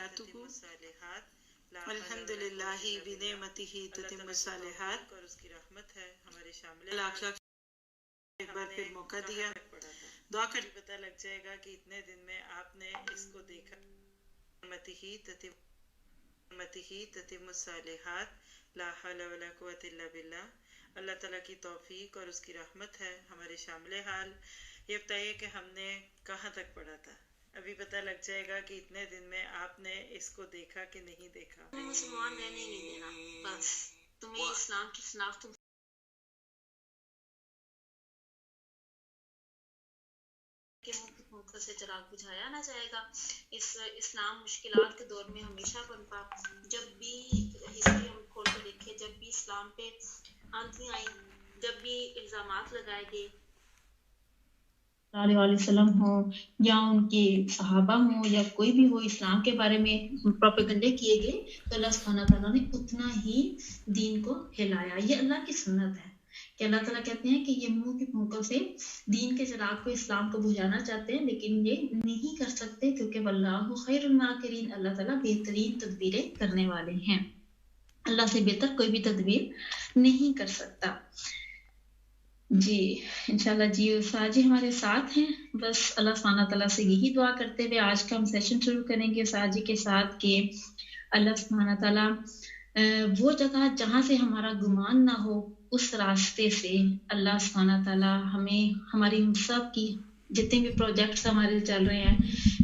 وبرکاتہ۔ الحمدللہ بنعمتہ تتم الصالحات، اور اس کی رحمت ہے ہمارے شامل لاکھ لاکھ ایک بار پھر موقع دیا، دعا کر پتہ لگ جائے گا کہ اتنے دن میں آپ نے اس کو دیکھا۔ نعمتہ تتم الصالحات، لا حول ولا قوة الا باللہ۔ اللہ تعالیٰ کی توفیق اور اس کی رحمت ہے ہمارے شامل حال۔ یہ بتائیے کہ ہم نے کہاں تک پڑھا تھا؟ ابھی پتہ لگ جائے گا کہ اتنے دن میں آپ نے اس کو دیکھا کہ نہیں دیکھا۔ تمہیں مسلمان رہنے ہی نہیں دینا، بس تمہیں اسلام کی شناخت کے ملک سے چراغ بجھایا نہ جائے گا۔ اسلام مشکلات کے دور میں ہمیشہ پنپا۔ جب بھی ہسٹری ہم کھول کے دیکھے، جب بھی اسلام پہ آندھی آئی، جب بھی الزامات لگائے گئے علیہ وسلم ہوں یا ان کے صحابہ ہوں یا کوئی بھی ہو، اسلام کے بارے میں پروپیگنڈے کیے گئے، تو اللہ سبحانہ تعالیٰ نے اتنا ہی دین کو ہلایا۔ یہ اللہ کی سنت ہے کہ اللہ تعالیٰ کہتے ہیں کہ یہ منہ کی پھونکوں سے دین کے چراغ کو، اسلام کو بجھانا چاہتے ہیں، لیکن یہ نہیں کر سکتے کیونکہ واللہ خیر الماکرین، اللہ تعالیٰ بہترین تدبیریں کرنے والے ہیں۔ اللہ سے بہتر کوئی بھی تدبیر نہیں کر سکتا۔ جی انشاءاللہ جی استاد جی ہمارے ساتھ ہیں۔ بس اللہ سبحانہ تعالیٰ سے یہی دعا کرتے ہوئے آج کا ہم سیشن شروع کریں گے استاد جی کے ساتھ کہ اللہ سبحانہ تعالیٰ وہ جگہ جہاں سے ہمارا گمان نہ ہو، اس راستے سے اللہ سبحانہ تعالیٰ ہمیں، ہماری ہم سب کی جتنے بھی پروجیکٹس ہمارے چل رہے ہیں،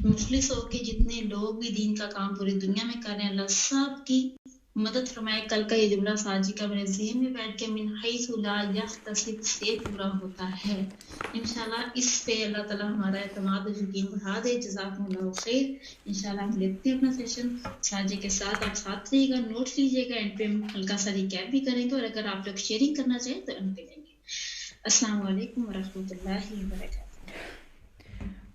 مخلص ہو کے جتنے لوگ بھی دین کا کام پوری دنیا میں کر رہے ہیں، اللہ سب کی مدد فرمائے۔ کل کا یہ جملہ ساجی کا میرے ذہن میں بیٹھ کے من حیث لا یحتسب سے پورا ہوتا ہے۔ انشاءاللہ اس پہ اللہ تعالیٰ ہمارا اعتماد و یقین بڑھا دے۔ جزاکم اللہ خیر۔ انشاءاللہ ہم لیتے ہیں اپنا سیشن ساجی کے ساتھ، آپ ساتھ رہیے گا، نوٹس لیجیے گا، اینڈ پہ ہم ہلکا سا ریکیپ بھی کریں گے، اور اگر آپ لوگ شیئرنگ کرنا چاہیں تو ہم کریں گے۔ السلام علیکم ورحمۃ اللہ وبرکاتہ۔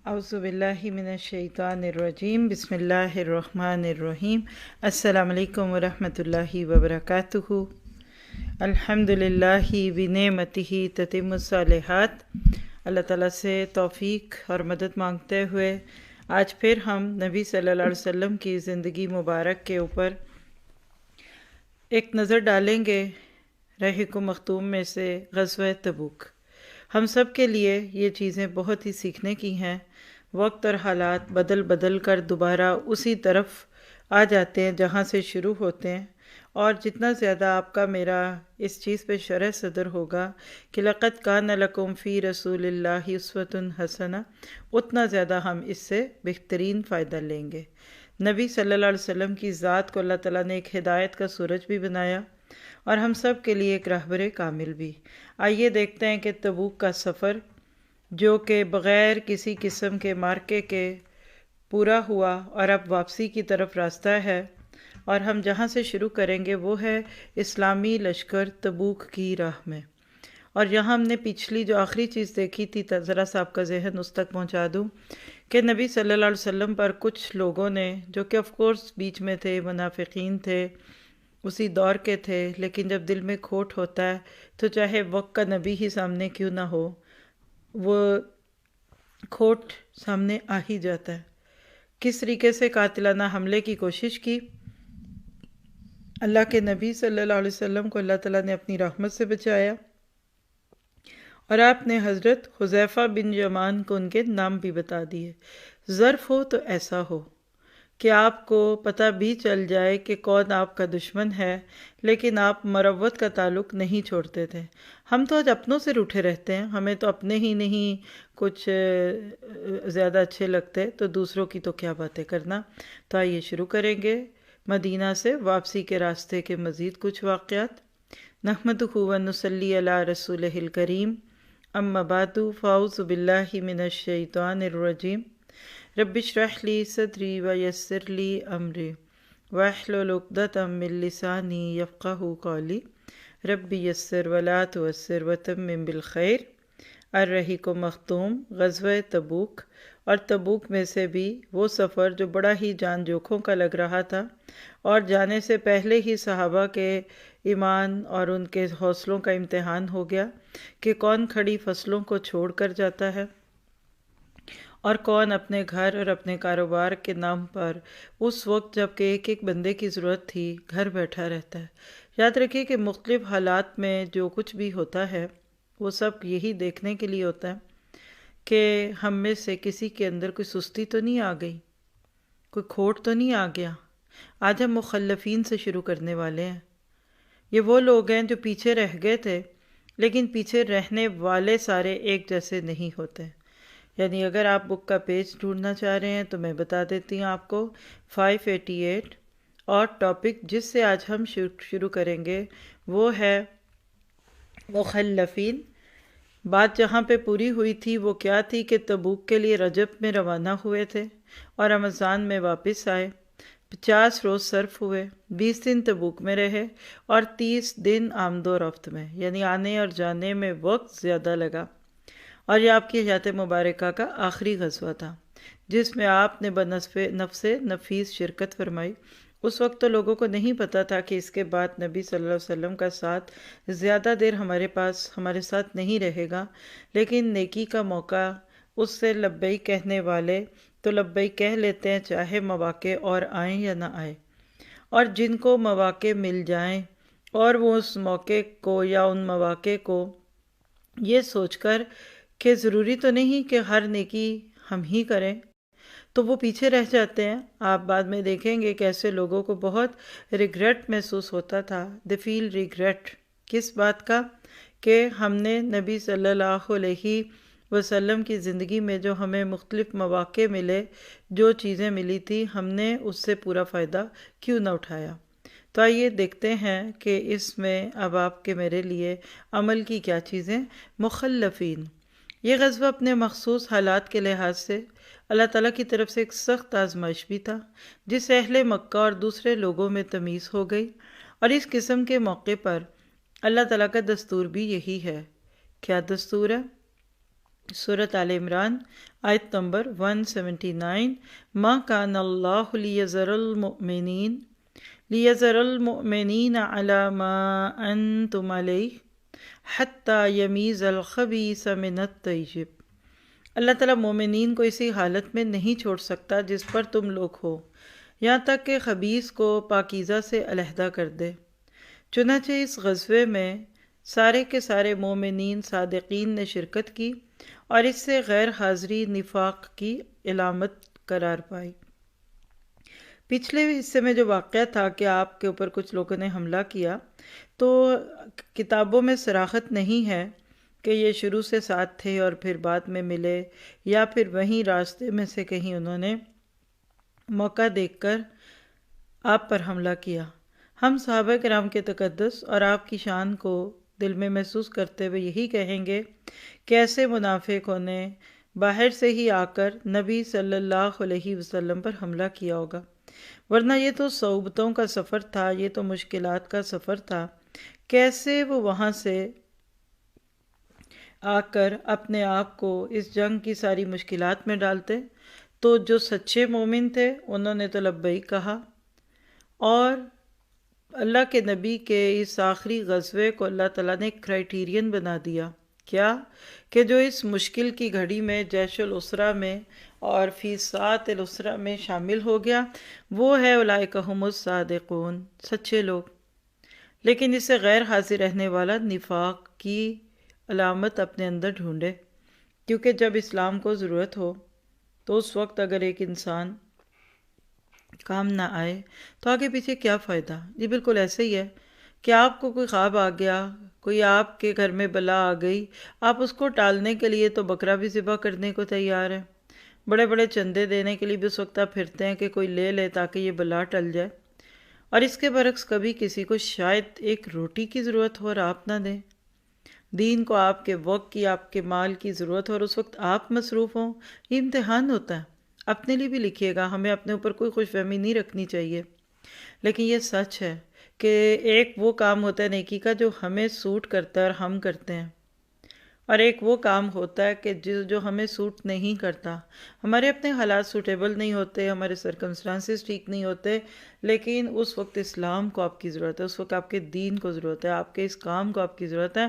اعوذ باللہ من الشیطان الرجیم، بسم اللہ الرحمن الرحیم۔ السلام علیکم ورحمۃ اللہ وبرکاتہ۔ الحمدللہ بنعمتہ تتم الصالحات۔ اللہ تعالیٰ سے توفیق اور مدد مانگتے ہوئے آج پھر ہم نبی صلی اللہ علیہ وسلم کی زندگی مبارک کے اوپر ایک نظر ڈالیں گے۔ رحیق مختوم میں سے غزوہ تبوک۔ ہم سب کے لیے یہ چیزیں بہت ہی سیکھنے کی ہیں۔ وقت اور حالات بدل بدل کر دوبارہ اسی طرف آ جاتے ہیں جہاں سے شروع ہوتے ہیں، اور جتنا زیادہ آپ کا میرا اس چیز پہ شرح صدر ہوگا کہ لقد کان لکم فی رسول اللہ اسوۃ حسنہ، اتنا زیادہ ہم اس سے بہترین فائدہ لیں گے۔ نبی صلی اللہ علیہ وسلم کی ذات کو اللہ تعالیٰ نے ایک ہدایت کا سورج بھی بنایا، اور ہم سب کے لیے ایک رہبر کامل بھی۔ آئیے دیکھتے ہیں کہ تبوک کا سفر جو کہ بغیر کسی قسم کے مارکے کے پورا ہوا اور اب واپسی کی طرف راستہ ہے، اور ہم جہاں سے شروع کریں گے وہ ہے اسلامی لشکر تبوک کی راہ میں۔ اور یہاں ہم نے پچھلی جو آخری چیز دیکھی تھی، ذرا سا آپ کا ذہن اس تک پہنچا دوں کہ نبی صلی اللہ علیہ وسلم پر کچھ لوگوں نے، جو کہ آف کورس بیچ میں تھے، منافقین تھے، اسی دور کے تھے، لیکن جب دل میں کھوٹ ہوتا ہے تو چاہے وقت کا نبی ہی سامنے کیوں نہ ہو، وہ کھوٹ سامنے آ ہی جاتا ہے۔ کس طریقے سے قاتلانہ حملے کی کوشش کی۔ اللہ کے نبی صلی اللہ علیہ وسلم کو اللہ تعالیٰ نے اپنی رحمت سے بچایا، اور آپ نے حضرت حذیفہ بن یمان کو ان کے نام بھی بتا دیے۔ ظرف ہو تو ایسا ہو کہ آپ کو پتہ بھی چل جائے کہ کون آپ کا دشمن ہے، لیکن آپ مروت کا تعلق نہیں چھوڑتے تھے۔ ہم تو آج اپنوں سے روٹھے رہتے ہیں، ہمیں تو اپنے ہی نہیں کچھ زیادہ اچھے لگتے، تو دوسروں کی تو کیا باتیں کرنا۔ تو آئیے شروع کریں گے مدینہ سے واپسی کے راستے کے مزید کچھ واقعات۔ نحمدہ و نصلی علی رسولہ الکریم، اما بعد فاعوذ باللہ من الشیطان الرجیم۔ رب اشرح لی صدری ویسر لی امری واحلل عقدۃ من لسانی یفقہوا قولی رب یسر ولا تعسر وتمم بالخیر۔ الرحیق مختوم، غزوہ تبوک، اور تبوک میں سے بھی وہ سفر جو بڑا ہی جان جوکھوں کا لگ رہا تھا، اور جانے سے پہلے ہی صحابہ کے ایمان اور ان کے حوصلوں کا امتحان ہو گیا کہ کون کھڑی فصلوں کو چھوڑ کر جاتا ہے، اور کون اپنے گھر اور اپنے کاروبار کے نام پر اس وقت جب کہ ایک ایک بندے کی ضرورت تھی گھر بیٹھا رہتا ہے۔ یاد رکھیے کہ مختلف حالات میں جو کچھ بھی ہوتا ہے وہ سب یہی دیکھنے کے لیے ہوتا ہے کہ ہم میں سے کسی کے اندر کوئی سستی تو نہیں آ گئی، کوئی کھوٹ تو نہیں آ گیا۔ آج ہم مخلفین سے شروع کرنے والے ہیں۔ یہ وہ لوگ ہیں جو پیچھے رہ گئے تھے، لیکن پیچھے رہنے والے سارے ایک جیسے نہیں ہوتے۔ یعنی اگر آپ بک کا پیج ڈھونڈنا چاہ رہے ہیں تو میں بتا دیتی ہوں آپ کو 588، اور ٹاپک جس سے آج ہم شروع کریں گے وہ ہے مخلفین۔ بات جہاں پہ پوری ہوئی تھی وہ کیا تھی کہ تبوک کے لیے رجب میں روانہ ہوئے تھے اور رمضان میں واپس آئے۔ 50 روز صرف ہوئے، 20 دن تبوک میں رہے اور 30 دن آمد و رفت میں، یعنی آنے اور جانے میں وقت زیادہ لگا۔ اور یہ آپ کی حیات مبارکہ کا آخری غزوہ تھا جس میں آپ نے نفس نفیس شرکت فرمائی۔ اس وقت تو لوگوں کو نہیں پتا تھا کہ اس کے بعد نبی صلی اللہ علیہ وسلم کا ساتھ زیادہ دیر ہمارے ساتھ نہیں رہے گا، لیکن نیکی کا موقع اس سے لبیک کہنے والے تو لبیک کہہ لیتے ہیں چاہے مواقع اور آئیں یا نہ آئے، اور جن کو مواقع مل جائیں اور وہ اس موقع کو یا ان مواقع کو یہ سوچ کر کہ ضروری تو نہیں کہ ہر نیکی ہم ہی کریں، تو وہ پیچھے رہ جاتے ہیں۔ آپ بعد میں دیکھیں گے کہ ایسے لوگوں کو بہت ریگریٹ محسوس ہوتا تھا۔ دے فیل ریگریٹ کس بات کا؟ کہ ہم نے نبی صلی اللہ علیہ وسلم کی زندگی میں جو ہمیں مختلف مواقع ملے، جو چیزیں ملی تھی، ہم نے اس سے پورا فائدہ کیوں نہ اٹھایا۔ تو آئیے دیکھتے ہیں کہ اس میں اب آپ کے میرے لیے عمل کی کیا چیزیں۔ مخلفین، یہ غزوہ اپنے مخصوص حالات کے لحاظ سے اللہ تعالیٰ کی طرف سے ایک سخت آزمائش بھی تھا، جس سے اہل مکہ اور دوسرے لوگوں میں تمیز ہو گئی، اور اس قسم کے موقع پر اللہ تعالیٰ کا دستور بھی یہی ہے۔ کیا دستور ہے؟ سورۃ آل عمران آیت نمبر 179، مَا كَانَ اللَّهُ لِيَذَرَ الْمُؤْمِنِينَ عَلَى مَا أَنْتُمْ عَلَيْهِ حَتَّى يَمِيزَ الْخَبِيثَ مِنَ الطَّيِّبِ۔ اللہ تعالیٰ مومنین کو اسی حالت میں نہیں چھوڑ سکتا جس پر تم لوگ ہو، یہاں تک کہ خبیث کو پاکیزہ سے علیحدہ کر دے۔ چنانچہ اس غزوے میں سارے کے سارے مومنین صادقین نے شرکت کی اور اس سے غیر حاضری نفاق کی علامت قرار پائی۔ پچھلے حصے میں جو واقعہ تھا کہ آپ کے اوپر کچھ لوگوں نے حملہ کیا، تو کتابوں میں صراحت نہیں ہے کہ یہ شروع سے ساتھ تھے اور پھر بعد میں ملے، یا پھر وہیں راستے میں سے کہیں انہوں نے موقع دیکھ کر آپ پر حملہ کیا۔ ہم صحابہ کرام کے تقدس اور آپ کی شان کو دل میں محسوس کرتے ہوئے یہی کہیں گے کہ ایسے منافقوں نے باہر سے ہی آ کر نبی صلی اللہ علیہ وسلم پر حملہ کیا ہوگا، ورنہ یہ تو صعوبتوں کا سفر تھا، یہ تو مشکلات کا سفر تھا۔ کیسے وہ وہاں سے آ کر اپنے آپ کو اس جنگ کی ساری مشکلات میں ڈالتے؟ تو جو سچے مومن تھے انہوں نے تو لبیک کہا، اور اللہ کے نبی کے اس آخری غزوے کو اللہ تعالیٰ نے ایک کرائیٹیرین بنا دیا۔ کیا؟ کہ جو اس مشکل کی گھڑی میں جیش الاسرہ میں اور فی ساعۃ الاسرہ میں شامل ہو گیا، وہ ہے اولئک ھم الصادقون، سچے لوگ۔ لیکن اس سے غیر حاضر رہنے والا نفاق کی علامت اپنے اندر ڈھونڈے، کیونکہ جب اسلام کو ضرورت ہو تو اس وقت اگر ایک انسان کام نہ آئے تو آگے پیچھے کیا فائدہ؟ جی بالکل ایسے ہی ہے کہ آپ کو کوئی خواب آ گیا، کوئی آپ کے گھر میں بلا آ گئی، آپ اس کو ٹالنے کے لیے تو بکرا بھی ذبح کرنے کو تیار ہیں، بڑے بڑے چندے دینے کے لیے بھی اس وقت آپ پھرتے ہیں کہ کوئی لے لے تاکہ یہ بلا ٹل جائے، اور اس کے برعکس کبھی کسی کو شاید ایک روٹی کی ضرورت ہو اور آپ نہ دیں، دین کو آپ کے وقت کی، آپ کے مال کی ضرورت ہو اور اس وقت آپ مصروف ہوں۔ یہ امتحان ہوتا ہے، اپنے لیے بھی لکھیے گا، ہمیں اپنے اوپر کوئی خوش فہمی نہیں رکھنی چاہیے، لیکن یہ سچ ہے کہ ایک وہ کام ہوتا ہے نیکی کا جو ہمیں سوٹ کرتا ہے اور ہم کرتے ہیں، اور ایک وہ کام ہوتا ہے کہ جو ہمیں سوٹ نہیں کرتا، ہمارے اپنے حالات سوٹیبل نہیں ہوتے، ہمارے سرکمسٹانسز ٹھیک نہیں ہوتے، لیکن اس وقت اسلام کو آپ کی ضرورت ہے، اس وقت آپ کے دین کو ضرورت ہے، آپ کے اس کام کو آپ کی ضرورت ہے،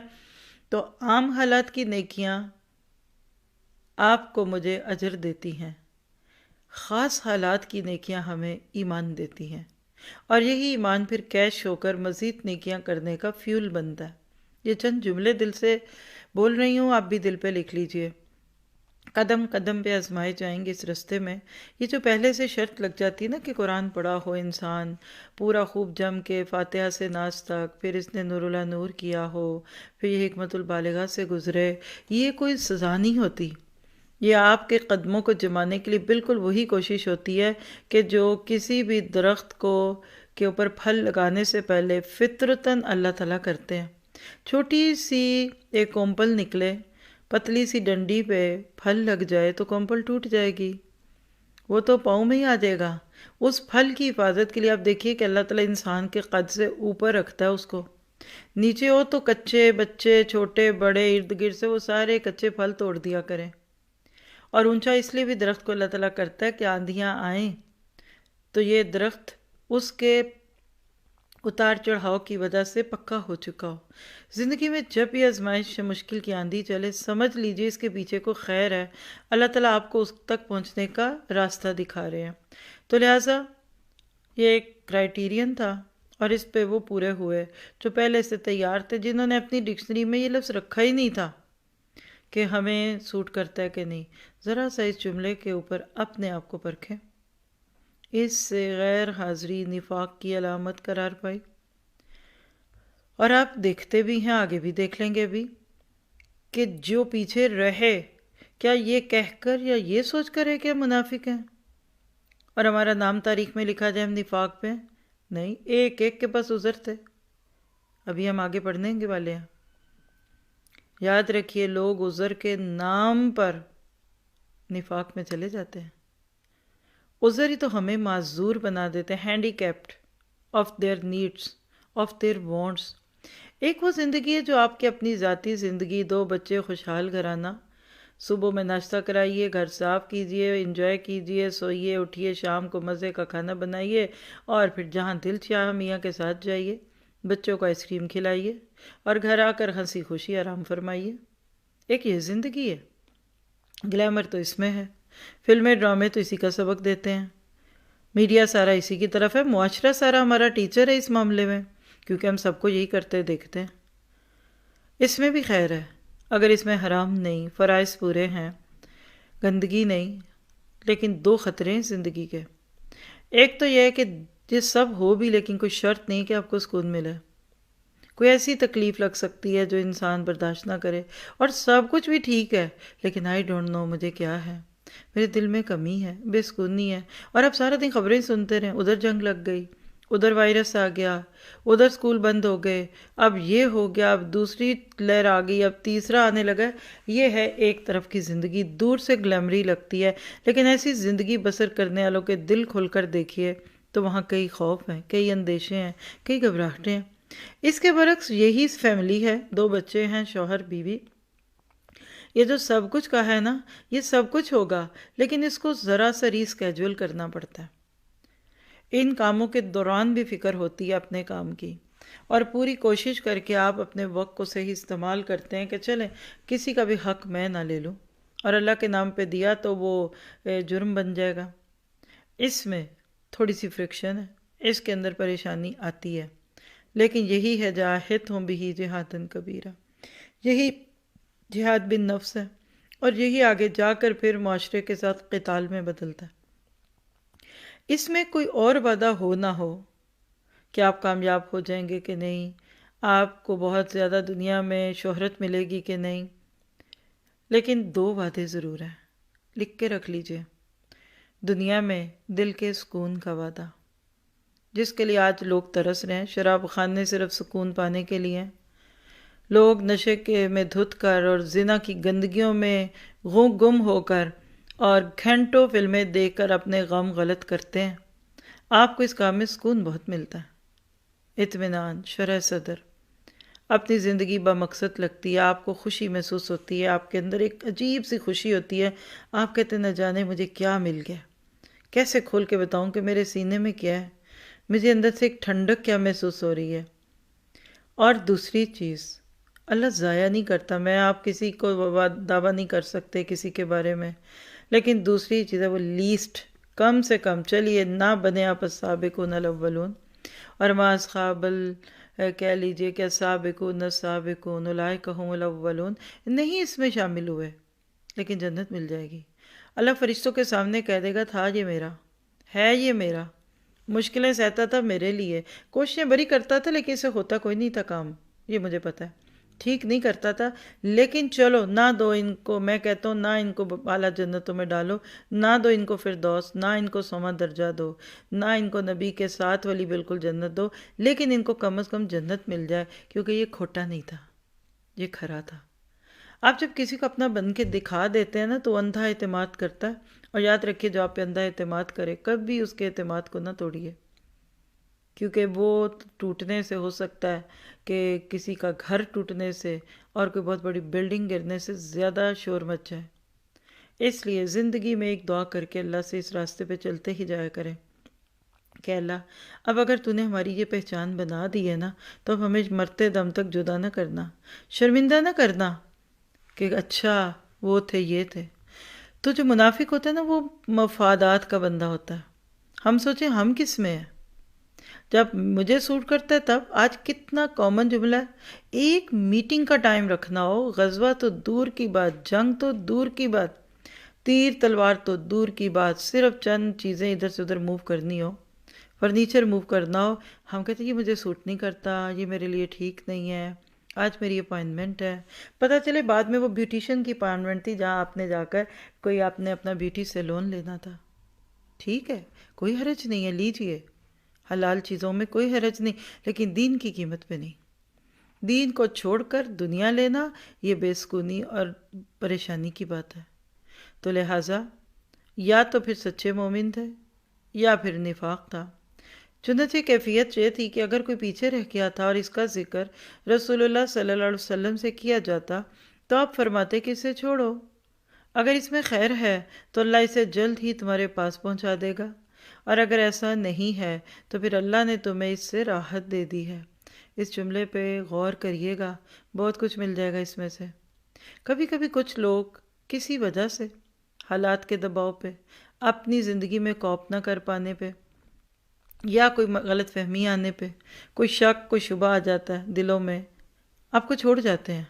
تو عام حالات کی نیکیاں آپ کو مجھے اجر دیتی ہیں۔ خاص حالات کی نیکیاں ہمیں ایمان دیتی ہیں، اور یہی ایمان پھر کیش ہو کر مزید نیکیاں کرنے کا فیول بنتا ہے۔ یہ چند جملے دل سے بول رہی ہوں، آپ بھی دل پہ لکھ لیجئے۔ قدم قدم پہ آزمائے جائیں گے اس رستے میں۔ یہ جو پہلے سے شرط لگ جاتی ہے نا کہ قرآن پڑھا ہو انسان پورا خوب جم کے فاتحہ سے ناس تک، پھر اس نے نور اللہ نور کیا ہو، پھر یہ حکمت البالغہ سے گزرے، یہ کوئی سزا نہیں ہوتی۔ یہ آپ کے قدموں کو جمانے کے لیے بالکل وہی کوشش ہوتی ہے کہ جو کسی بھی درخت کو کے اوپر پھل لگانے سے پہلے فطرتاً اللہ تعالیٰ کرتے ہیں۔ چھوٹی سی ایک کومپل نکلے، پتلی سی ڈنڈی پہ پھل لگ جائے تو کومپل ٹوٹ جائے گی، وہ تو پاؤں میں ہی آ جائے گا۔ اس پھل کی حفاظت کے لیے آپ دیکھیے کہ اللہ تعالیٰ انسان کے قد سے اوپر رکھتا ہے اس کو، نیچے ہو تو کچے بچے چھوٹے بڑے ارد گرد سے وہ سارے کچے پھل توڑ دیا کریں۔ اور اونچا اس لیے بھی درخت کو اللہ تعالیٰ کرتا ہے کہ آندھیاں آئیں تو یہ درخت اس کے اتار چڑھاؤ کی وجہ سے پکا ہو چکا ہو۔ زندگی میں جب بھی آزمائش مشکل کی آندھی چلے، سمجھ لیجئے اس کے پیچھے کو خیر ہے، اللہ تعالیٰ آپ کو اس تک پہنچنے کا راستہ دکھا رہے ہیں۔ تو لہٰذا یہ ایک کرائیٹیرین تھا، اور اس پہ وہ پورے ہوئے جو پہلے سے تیار تھے، جنہوں نے اپنی ڈکشنری میں یہ لفظ رکھا ہی نہیں تھا کہ ہمیں سوٹ کرتا ہے کہ نہیں۔ ذرا سا اس جملے کے اوپر اپنے آپ کو پرکھیں۔ اس سے غیر حاضری نفاق کی علامت قرار پائی، اور آپ دیکھتے بھی ہیں، آگے بھی دیکھ لیں گے بھی، کہ جو پیچھے رہے کیا یہ کہہ کر یا یہ سوچ کر ہے کہ ہم منافق ہیں اور ہمارا نام تاریخ میں لکھا جائے ہم نفاق پہ ہیں؟ نہیں، ایک ایک کے پاس عذر تھے۔ ابھی ہم آگے پڑھنے والے ہیں۔ یاد رکھیے، لوگ عذر کے نام پر نفاق میں چلے جاتے ہیں۔ عذر ہی تو ہمیں معذور بنا دیتے ہیں، handicapped of their needs, of their wants. ایک وہ زندگی ہے جو آپ کی اپنی ذاتی زندگی، 2 بچے، خوشحال گھرانہ، صبح میں ناشتہ کرائیے، گھر صاف کیجئے، انجوائے کیجئے، سوئیے اٹھیے، شام کو مزے کا کھانا بنائیے، اور پھر جہاں دل چاہے میاں کے ساتھ جائیے، بچوں کو آئس کریم کھلائیے، اور گھر آ کر ہنسی خوشی آرام فرمائیے۔ ایک یہ زندگی ہے۔ گلیمر تو اس میں ہے، فلمیں ڈرامے تو اسی کا سبق دیتے ہیں، میڈیا سارا اسی کی طرف ہے، معاشرہ سارا ہمارا ٹیچر ہے اس معاملے میں، کیونکہ ہم سب کو یہی کرتے دیکھتے ہیں۔ اس میں بھی خیر ہے اگر اس میں حرام نہیں، فرائض پورے ہیں، گندگی نہیں، لیکن 2 خطرے ہیں زندگی کے۔ ایک تو یہ ہے کہ یہ سب ہو بھی لیکن کوئی شرط نہیں کہ آپ کو سکون ملے، کوئی ایسی تکلیف لگ سکتی ہے جو انسان برداشت نہ کرے، اور سب کچھ بھی ٹھیک ہے لیکن آئی ڈونٹ نو مجھے کیا ہے، میرے دل میں کمی ہے، بے سکونی ہے، اور آپ سارا دن خبریں سنتے رہیں، ادھر جنگ لگ گئی، ادھر وائرس آ گیا، ادھر سکول بند ہو گئے، اب یہ ہو گیا، اب دوسری لہر آ گئی، اب تیسرا آنے لگا۔ یہ ہے ایک طرف کی زندگی، دور سے گلیمری لگتی ہے، لیکن ایسی زندگی بسر کرنے والوں کے دل کھول کر دیکھیے تو وہاں کئی خوف ہیں، کئی اندیشے ہیں، کئی گھبراہٹیں ہیں۔ اس کے برعکس یہی فیملی ہے، 2 بچے ہیں، شوہر بیوی، یہ جو سب کچھ کہا ہے نا، یہ سب کچھ ہوگا، لیکن اس کو ذرا سا ری اسکیجول کرنا پڑتا ہے۔ ان کاموں کے دوران بھی فکر ہوتی ہے اپنے کام کی، اور پوری کوشش کر کے آپ اپنے وقت کو صحیح استعمال کرتے ہیں کہ چلیں کسی کا بھی حق میں نہ لے لوں، اور اللہ کے نام پہ دیا تو وہ جرم بن جائے گا۔ اس میں تھوڑی سی فرکشن ہے، اس کے اندر پریشانی آتی ہے، لیکن یہی ہے جاہدہم بہ جہادا کبیرا، یہی جہاد بن نفس ہے، اور یہی آگے جا کر پھر معاشرے کے ساتھ قتال میں بدلتا ہے۔ اس میں کوئی اور وعدہ ہو نہ ہو کہ آپ کامیاب ہو جائیں گے کہ نہیں، آپ کو بہت زیادہ دنیا میں شہرت ملے گی کہ نہیں، لیکن 2 وعدے ضرور ہیں، لکھ کے رکھ لیجئے۔ دنیا میں دل کے سکون کا وعدہ، جس کے لیے آج لوگ ترس رہے ہیں، شراب خانے صرف سکون پانے کے لیے، لوگ نشے کے میں دھت کر اور زنا کی گندگیوں میں گم ہو کر اور گھنٹوں فلمیں دیکھ کر اپنے غم غلط کرتے ہیں۔ آپ کو اس کام میں سکون بہت ملتا ہے، اطمینان، شرح صدر، اپنی زندگی بمقصد لگتی ہے، آپ کو خوشی محسوس ہوتی ہے، آپ کے اندر ایک عجیب سی خوشی ہوتی ہے، آپ کہتے ہیں نہ جانے مجھے کیا مل گیا، کیسے کھول کے بتاؤں کہ میرے سینے میں کیا ہے، مجھے اندر سے ایک ٹھنڈک کیا محسوس ہو رہی ہے۔ اور دوسری چیز، اللہ ضائع نہیں کرتا. میں آپ کسی کو دعویٰ نہیں کر سکتے کسی کے بارے میں، لیکن دوسری چیز ہے وہ لیسٹ، کم سے کم چلیے نہ بنے آپ السابقون الاولون، اور ما اصحاب کہہ لیجئے کہ السابقون السابقون اولئک هم الاولون نہیں اس میں شامل ہوئے، لیکن جنت مل جائے گی. اللہ فرشتوں کے سامنے کہہ دے گا تھا یہ میرا، ہے یہ میرا، مشکلیں سہتا تھا میرے لیے، کوششیں بڑی کرتا تھا لیکن اسے ہوتا کوئی نہیں تھا کام، یہ مجھے پتہ ہے، ٹھیک نہیں کرتا تھا، لیکن چلو نہ دو ان کو، میں کہتا ہوں نہ ان کو اعلیٰ جنتوں میں ڈالو، نہ دو ان کو فردوس، نہ ان کو 100واں درجہ دو، نہ ان کو نبی کے ساتھ والی بالکل جنت دو، لیکن ان کو کم از کم جنت مل جائے، کیونکہ یہ کھوٹا نہیں تھا، یہ کھرا تھا. آپ جب کسی کو اپنا بن کے دکھا دیتے ہیں نا تو اندھا اعتماد کرتا ہے. اور یاد رکھیے جو آپ پہ اندھا اعتماد کرے کبھی اس کے اعتماد کو نہ توڑیے، کیونکہ وہ ٹوٹنے سے ہو سکتا ہے کہ کسی کا گھر ٹوٹنے سے اور کوئی بہت بڑی بلڈنگ گرنے سے زیادہ شور مچ جائے. اس لیے زندگی میں ایک دعا کر کے اللہ سے اس راستے پہ چلتے ہی جایا کریں کہ اللہ اب اگر تو نے ہماری یہ پہچان بنا دی ہے نا تو اب ہمیں مرتے دم تک جدا نہ کرنا، شرمندہ نہ کرنا کہ اچھا وہ تھے یہ تھے. تو جو منافق ہوتا ہے نا وہ مفادات کا بندہ ہوتا ہے. ہم سوچیں ہم کس میں ہیں، جب مجھے سوٹ کرتا ہے تب. آج کتنا کامن جملہ ہے، ایک میٹنگ کا ٹائم رکھنا ہو، غزوہ تو دور کی بات، جنگ تو دور کی بات، تیر تلوار تو دور کی بات، صرف چند چیزیں ادھر سے ادھر موو کرنی ہو، فرنیچر موو کرنا ہو، ہم کہتے ہیں یہ مجھے سوٹ نہیں کرتا، یہ میرے لیے ٹھیک نہیں ہے، آج میری اپائنمنٹ ہے. پتہ چلے بعد میں وہ بیوٹیشین کی اپائنمنٹ تھی جہاں آپ نے جا کر کوئی آپ نے اپنا بیوٹی سیلون لینا تھا. ٹھیک ہے کوئی حرج نہیں ہے، لیجئے، حلال چیزوں میں کوئی حرج نہیں، لیکن دین کی قیمت پہ نہیں. دین کو چھوڑ کر دنیا لینا یہ بے سکونی اور پریشانی کی بات ہے. تو لہٰذا یا تو پھر سچے مومن تھے یا پھر نفاق تھا. چنانچہ کیفیت یہ تھی کہ اگر کوئی پیچھے رہ گیا تھا اور اس کا ذکر رسول اللہ صلی اللہ علیہ وسلم سے کیا جاتا تو آپ فرماتے کہ اسے چھوڑو، اگر اس میں خیر ہے تو اللہ اسے جلد ہی تمہارے پاس پہنچا دے گا، اور اگر ایسا نہیں ہے تو پھر اللہ نے تمہیں اس سے راحت دے دی ہے. اس جملے پہ غور کریے گا، بہت کچھ مل جائے گا اس میں سے. کبھی کبھی کچھ لوگ کسی وجہ سے، حالات کے دباؤ پہ، اپنی زندگی میں کوپ نہ کر پانے پہ، یا کوئی غلط فہمی آنے پہ، کوئی شک کوئی شبہ آ جاتا ہے دلوں میں، آپ کو چھوڑ جاتے ہیں.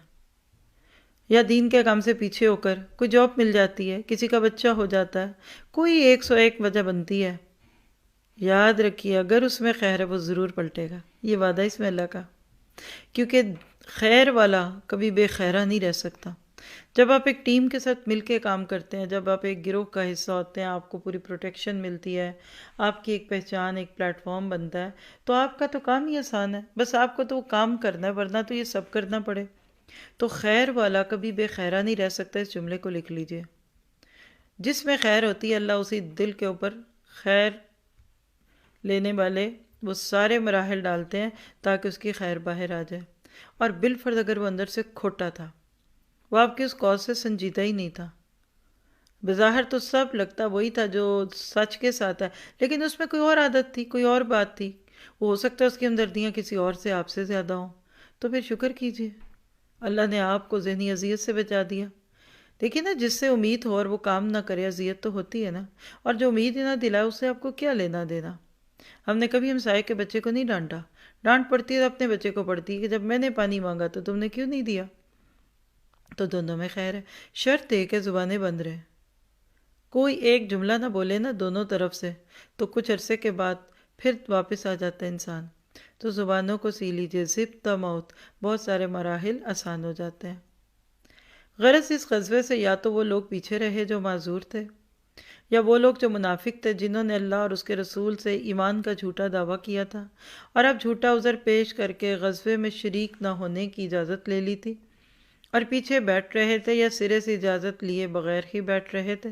یا دین کے کام سے پیچھے ہو کر کوئی جاب مل جاتی ہے، کسی کا بچہ ہو جاتا ہے، کوئی 101 وجہ بنتی ہے. یاد رکھیے اگر اس میں خیر ہے وہ ضرور پلٹے گا، یہ وعدہ اس میں اللہ کا، کیونکہ خیر والا کبھی بے خیرہ نہیں رہ سکتا. جب آپ ایک ٹیم کے ساتھ مل کے کام کرتے ہیں، جب آپ ایک گروہ کا حصہ ہوتے ہیں، آپ کو پوری پروٹیکشن ملتی ہے، آپ کی ایک پہچان، ایک پلیٹ فارم بنتا ہے، تو آپ کا تو کام ہی آسان ہے، بس آپ کو تو وہ کام کرنا ہے، ورنہ تو یہ سب کرنا پڑے. تو خیر والا کبھی بے خیرہ نہیں رہ سکتا. اس جملے کو لکھ لیجئے، جس میں خیر ہوتی ہے اللہ اسی دل کے اوپر خیر لینے والے وہ سارے مراحل ڈالتے ہیں تاکہ اس کی خیر باہر آ جائے. اور بالفرض اگر وہ اندر سے کھوٹا تھا، وہ آپ کی اس کاز سے سنجیدہ ہی نہیں تھا، بظاہر تو سب لگتا وہی تھا جو سچ کے ساتھ ہے، لیکن اس میں کوئی اور عادت تھی، کوئی اور بات تھی، وہ ہو سکتا ہے اس کی ہمدردیاں کسی اور سے آپ سے زیادہ ہوں، تو پھر شکر کیجئے اللہ نے آپ کو ذہنی اذیت سے بچا دیا. دیکھیے نا، جس سے امید ہو اور وہ کام نہ کرے اذیت تو ہوتی ہے نا، اور جو امید ہی نہ دلائے اس سے آپ کو کیا لینا دینا. ہم نے کبھی ہمسائے کے بچے کو نہیں ڈانٹا، ڈانٹ پڑتی ہے تو اپنے بچے کو پڑتی ہے کہ جب میں نے پانی مانگا تو تم نے کیوں نہیں دیا. تو دونوں میں خیر ہے، شرط ہے کہ زبانیں بند رہیں، کوئی ایک جملہ نہ بولے نا دونوں طرف سے، تو کچھ عرصے کے بعد پھر واپس آ جاتا ہے انسان. تو زبانوں کو سی لیجئے، ضبط موت، بہت سارے مراحل آسان ہو جاتے ہیں. غرض اس غزوے سے یا تو وہ لوگ پیچھے رہے جو معذور تھے، یا وہ لوگ جو منافق تھے جنہوں نے اللہ اور اس کے رسول سے ایمان کا جھوٹا دعویٰ کیا تھا اور اب جھوٹا عذر پیش کر کے غزوے میں شریک نہ ہونے کی اجازت لے لی تھی، اور پیچھے بیٹھ رہے تھے یا سرے سے اجازت لیے بغیر ہی بیٹھ رہے تھے.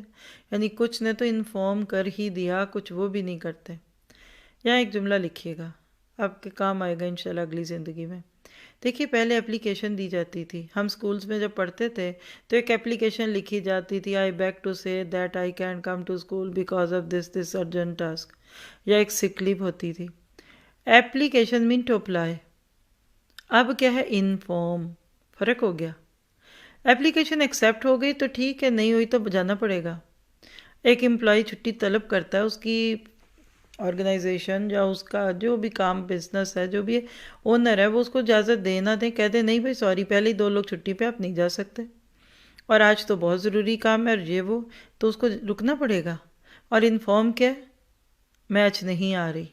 یعنی کچھ نے تو انفارم کر ہی دیا، کچھ وہ بھی نہیں کرتے. یہاں ایک جملہ لکھیے گا، آپ کے کام آئے گا انشاءاللہ اگلی زندگی میں. دیکھیے پہلے اپلیکیشن دی جاتی تھی، ہم سکولز میں جب پڑھتے تھے تو ایک اپلیکیشن لکھی جاتی تھی، I beg to say that I can come to school because of this urgent task, یا ایک سک لیو ہوتی تھی. اپلیکیشن مین ٹو اپلائی. اب کیا ہے؟ انفارم. فرق ہو گیا. اپلیکیشن ایکسیپٹ ہو گئی تو ٹھیک ہے، نہیں ہوئی تو جانا پڑے گا. ایک امپلائی چھٹی طلب کرتا ہے، اس کی آرگنائزیشن یا اس کا جو بھی کام بزنس ہے، جو بھی اونر ہے، وہ اس کو اجازت دے نہ دیں، کہہ دیں نہیں بھائی سوری پہلے ہی 2 لوگ چھٹی پہ آپ نہیں جا سکتے اور آج تو بہت ضروری کام ہے اور یہ وہ، تو اس کو رکنا پڑے گا. اور انفارم کیا ہے، میں آج نہیں آ رہی.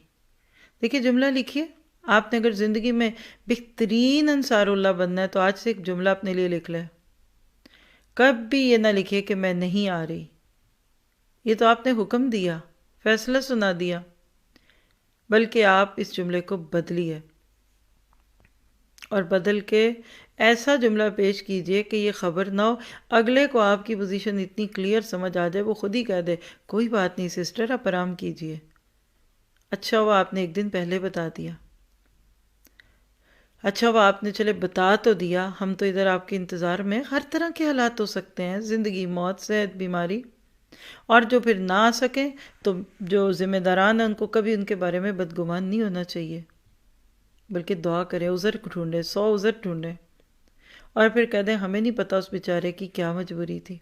دیکھیے جملہ لکھیے، آپ نے اگر زندگی میں بہترین انصار اللہ بننا ہے تو آج سے ایک جملہ اپنے لیے لکھ لیں. کبھی یہ نہ لکھیے کہ میں نہیں آ رہی. یہ تو آپ نے حکم دیا، فیصلہ سنا دیا، بلکہ آپ اس جملے کو بدلیے اور بدل کے ایسا جملہ پیش کیجئے کہ یہ خبر نہ ہو، اگلے کو آپ کی پوزیشن اتنی کلیئر سمجھ آ جائے وہ خود ہی کہہ دے کوئی بات نہیں سسٹر آپ آرام کیجئے، اچھا ہوا آپ نے ایک دن پہلے بتا دیا، اچھا ہوا آپ نے چلے بتا تو دیا، ہم تو ادھر آپ کے انتظار میں. ہر طرح کے حالات ہو سکتے ہیں، زندگی، موت، صحت، بیماری. اور جو پھر نہ آ سکیں تو جو ذمہ داران ہیں ان کو کبھی ان کے بارے میں بدگمان نہیں ہونا چاہیے، بلکہ دعا کریں، عذر ڈھونڈیں، 100 عذر ڈھونڈیں اور پھر کہہ دیں ہمیں نہیں پتہ اس بیچارے کی کیا مجبوری تھی.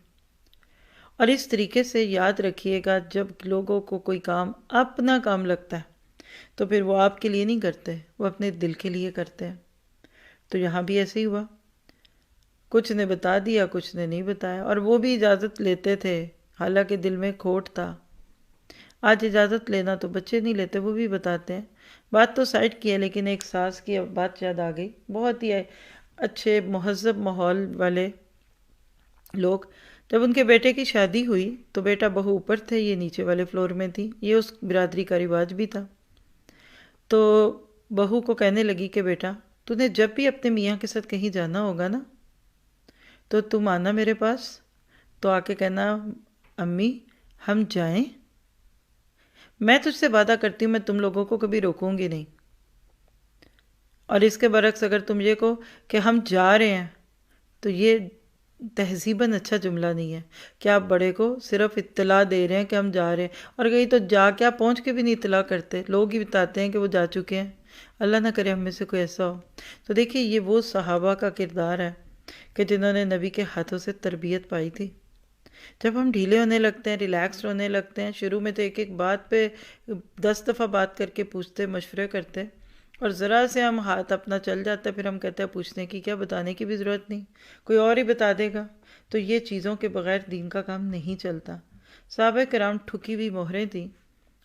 اور اس طریقے سے یاد رکھیے گا جب لوگوں کو کوئی کام اپنا کام لگتا ہے تو پھر وہ آپ کے لیے نہیں کرتے، وہ اپنے دل کے لیے کرتے ہیں. تو یہاں بھی ایسے ہی ہوا، کچھ نے بتا دیا کچھ نے نہیں بتایا، اور وہ بھی اجازت لیتے تھے حالانکہ دل میں کھوٹ تھا. آج اجازت لینا تو بچے نہیں لیتے، وہ بھی بتاتے ہیں. بات تو سائڈ کی ہے لیکن ایک ساس کی بات یاد آ گئی. بہت ہی اچھے مہذب ماحول والے لوگ، جب ان کے بیٹے کی شادی ہوئی تو بیٹا بہو اوپر تھے، یہ نیچے والے فلور میں تھی. یہ اس برادری کا رواج بھی تھا. تو بہو کو کہنے لگی کہ بیٹا تو نے جب بھی اپنے میاں کے ساتھ کہیں جانا ہوگا نا تو تم آنا میرے پاس، تو آ کے کہنا امی ہم جائیں، میں تجھ سے وعدہ کرتی ہوں میں تم لوگوں کو کبھی روکوں گی نہیں. اور اس کے برعکس اگر تم یہ کہو کہ ہم جا رہے ہیں تو یہ تہذیباً اچھا جملہ نہیں ہے کہ آپ بڑے کو صرف اطلاع دے رہے ہیں کہ ہم جا رہے ہیں، اور کہیں تو جا کے آپ پہنچ کے بھی نہیں اطلاع کرتے، لوگ ہی بتاتے ہیں کہ وہ جا چکے ہیں. اللہ نہ کرے ہم میں سے کوئی ایسا ہو. تو دیکھیے یہ وہ صحابہ کا کردار ہے کہ جنہوں نے نبی کے ہاتھوں سے تربیت پائی تھی. جب ہم ڈھیلے ہونے لگتے ہیں، ریلیکسڈ ہونے لگتے ہیں، شروع میں تو ایک ایک بات پہ 10 دفعہ بات کر کے پوچھتے، مشورے کرتے، اور ذرا سے ہم ہاتھ اپنا چل جاتا ہے پھر ہم کہتے ہیں پوچھنے کی کیا، بتانے کی بھی ضرورت نہیں، کوئی اور ہی بتا دے گا. تو یہ چیزوں کے بغیر دین کا کام نہیں چلتا. صحابہ کرام ٹھکی ہوئی مہریں تھیں،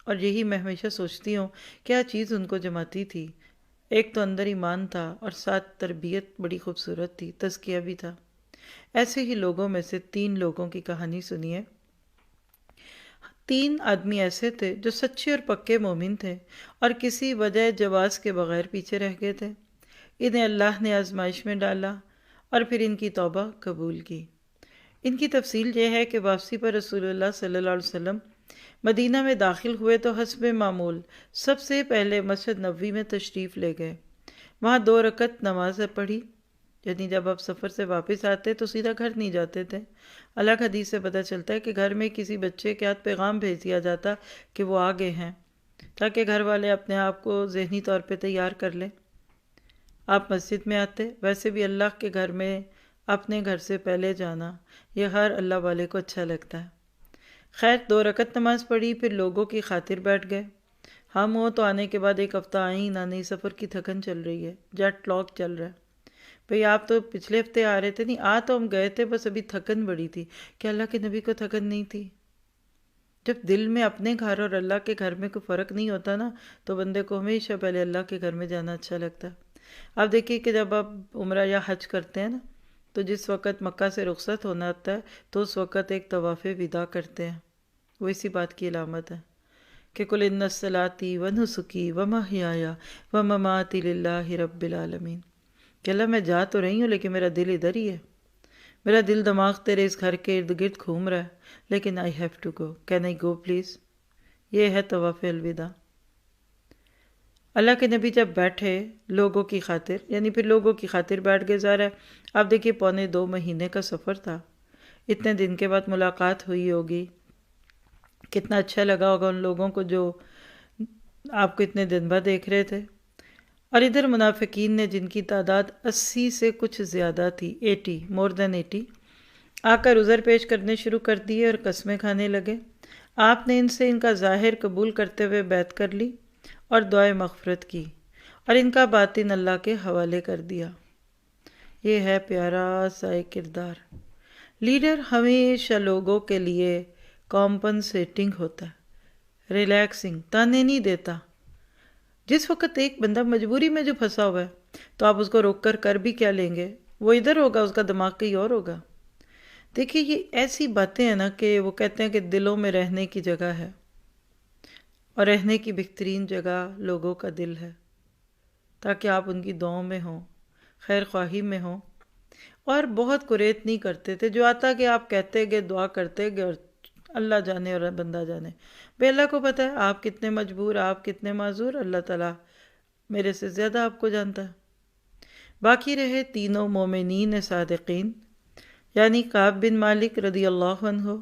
اور یہی میں ہمیشہ سوچتی ہوں کیا چیز ان کو جماتی تھی. ایک تو اندر ایمان تھا اور ساتھ تربیت بڑی خوبصورت تھی، تزکیہ بھی تھا. ایسے ہی لوگوں میں سے 3 لوگوں کی کہانی سنیے. 3 آدمی ایسے تھے جو سچے اور پکے مومن تھے اور کسی وجہ جواز کے بغیر پیچھے رہ گئے تھے. انہیں اللہ نے آزمائش میں ڈالا اور پھر ان کی توبہ قبول کی. ان کی تفصیل یہ ہے کہ واپسی پر رسول اللہ صلی اللہ علیہ وسلم مدینہ میں داخل ہوئے تو حسب معمول سب سے پہلے مسجد نبوی میں تشریف لے گئے. وہاں 2 رکعت نماز پڑھی، یعنی جب آپ سفر سے واپس آتے تو سیدھا گھر نہیں جاتے تھے. الگ حدیث سے پتہ چلتا ہے کہ گھر میں کسی بچے کے ہاتھ پیغام بھیج دیا جاتا کہ وہ آ گئے ہیں، تاکہ گھر والے اپنے آپ کو ذہنی طور پہ تیار کر لیں. آپ مسجد میں آتے، ویسے بھی اللہ کے گھر میں اپنے گھر سے پہلے جانا یہ ہر اللہ والے کو اچھا لگتا ہے. خیر 2 رکعت نماز پڑھی، پھر لوگوں کی خاطر بیٹھ گئے. ہم ہوں تو آنے کے بعد 1 ہفتہ آئیں نہ نہیں، سفر کی تھکن چل رہی ہے، جیٹ لاگ چل رہا ہے. بھئی آپ تو پچھلے ہفتے آ رہے تھے، نہیں آ تو ہم گئے تھے، بس ابھی تھکن بڑی تھی. کہ اللہ کے نبی کو تھکن نہیں تھی؟ جب دل میں اپنے گھر اور اللہ کے گھر میں کوئی فرق نہیں ہوتا نا تو بندے کو ہمیشہ پہلے اللہ کے گھر میں جانا اچھا لگتا ہے. آپ دیکھیے کہ جب آپ عمرہ یا حج کرتے ہیں نا تو جس وقت مکہ سے رخصت ہونا ہوتا ہے تو اس وقت ایک طواف وداع کرتے ہیں. وہ اسی بات کی علامت ہے کہ قل ان صلاتی و نسکی و محیایا و مماتی للہ رب العالمین، کہ اللہ میں جا تو رہی ہوں لیکن میرا دل ادھر ہی ہے، میرا دل دماغ تیرے اس گھر کے ارد گرد گھوم رہا ہے، لیکن I have to go, can I go please. یہ ہے طواف الوداع. اللہ کے نبی جب بیٹھے لوگوں کی خاطر، یعنی پھر لوگوں کی خاطر بیٹھ گئے. ظاہر ہے آپ دیکھیے 2.25 مہینے کا سفر تھا، اتنے دن کے بعد ملاقات ہوئی ہوگی، کتنا اچھا لگا ہوگا ان لوگوں کو جو آپ کو اتنے دن بعد دیکھ رہے تھے. اور ادھر منافقین نے جن کی تعداد 80 سے کچھ زیادہ تھی، 80 مور دین 80، آ کر عذر پیش کرنے شروع کر دیے اور قسمیں کھانے لگے۔ آپ نے ان سے ان کا ظاہر قبول کرتے ہوئے بیعت کر لی اور دعائے مغفرت کی، اور ان کا باطن اللہ کے حوالے کر دیا۔ یہ ہے پیارا سا کردار۔ لیڈر ہمیشہ لوگوں کے لیے کمپنسیٹنگ ہوتا ہے، ریلیکسنگ، تانے نہیں دیتا۔ جس وقت ایک بندہ مجبوری میں جو پھنسا ہوا ہے تو آپ اس کو روک کر بھی کیا لیں گے؟ وہ ادھر ہوگا، اس کا دماغ کہیں اور ہوگا۔ دیکھیے یہ ایسی باتیں ہیں نا کہ وہ کہتے ہیں کہ دلوں میں رہنے کی جگہ ہے، اور رہنے کی بہترین جگہ لوگوں کا دل ہے، تاکہ آپ ان کی دعاؤں میں ہوں، خیر خواہی میں ہوں، اور بہت قریت نہیں کرتے تھے۔ جو آتا کہ آپ کہتے گئے، دعا کرتے گئے، اور اللہ جانے اور بندہ جانے، بے اللہ کو پتہ ہے آپ کتنے مجبور، آپ کتنے معذور، اللہ تعالیٰ میرے سے زیادہ آپ کو جانتا ہے۔ باقی رہے تینوں مومنین صادقین، یعنی کعب بن مالک رضی اللہ عنہ،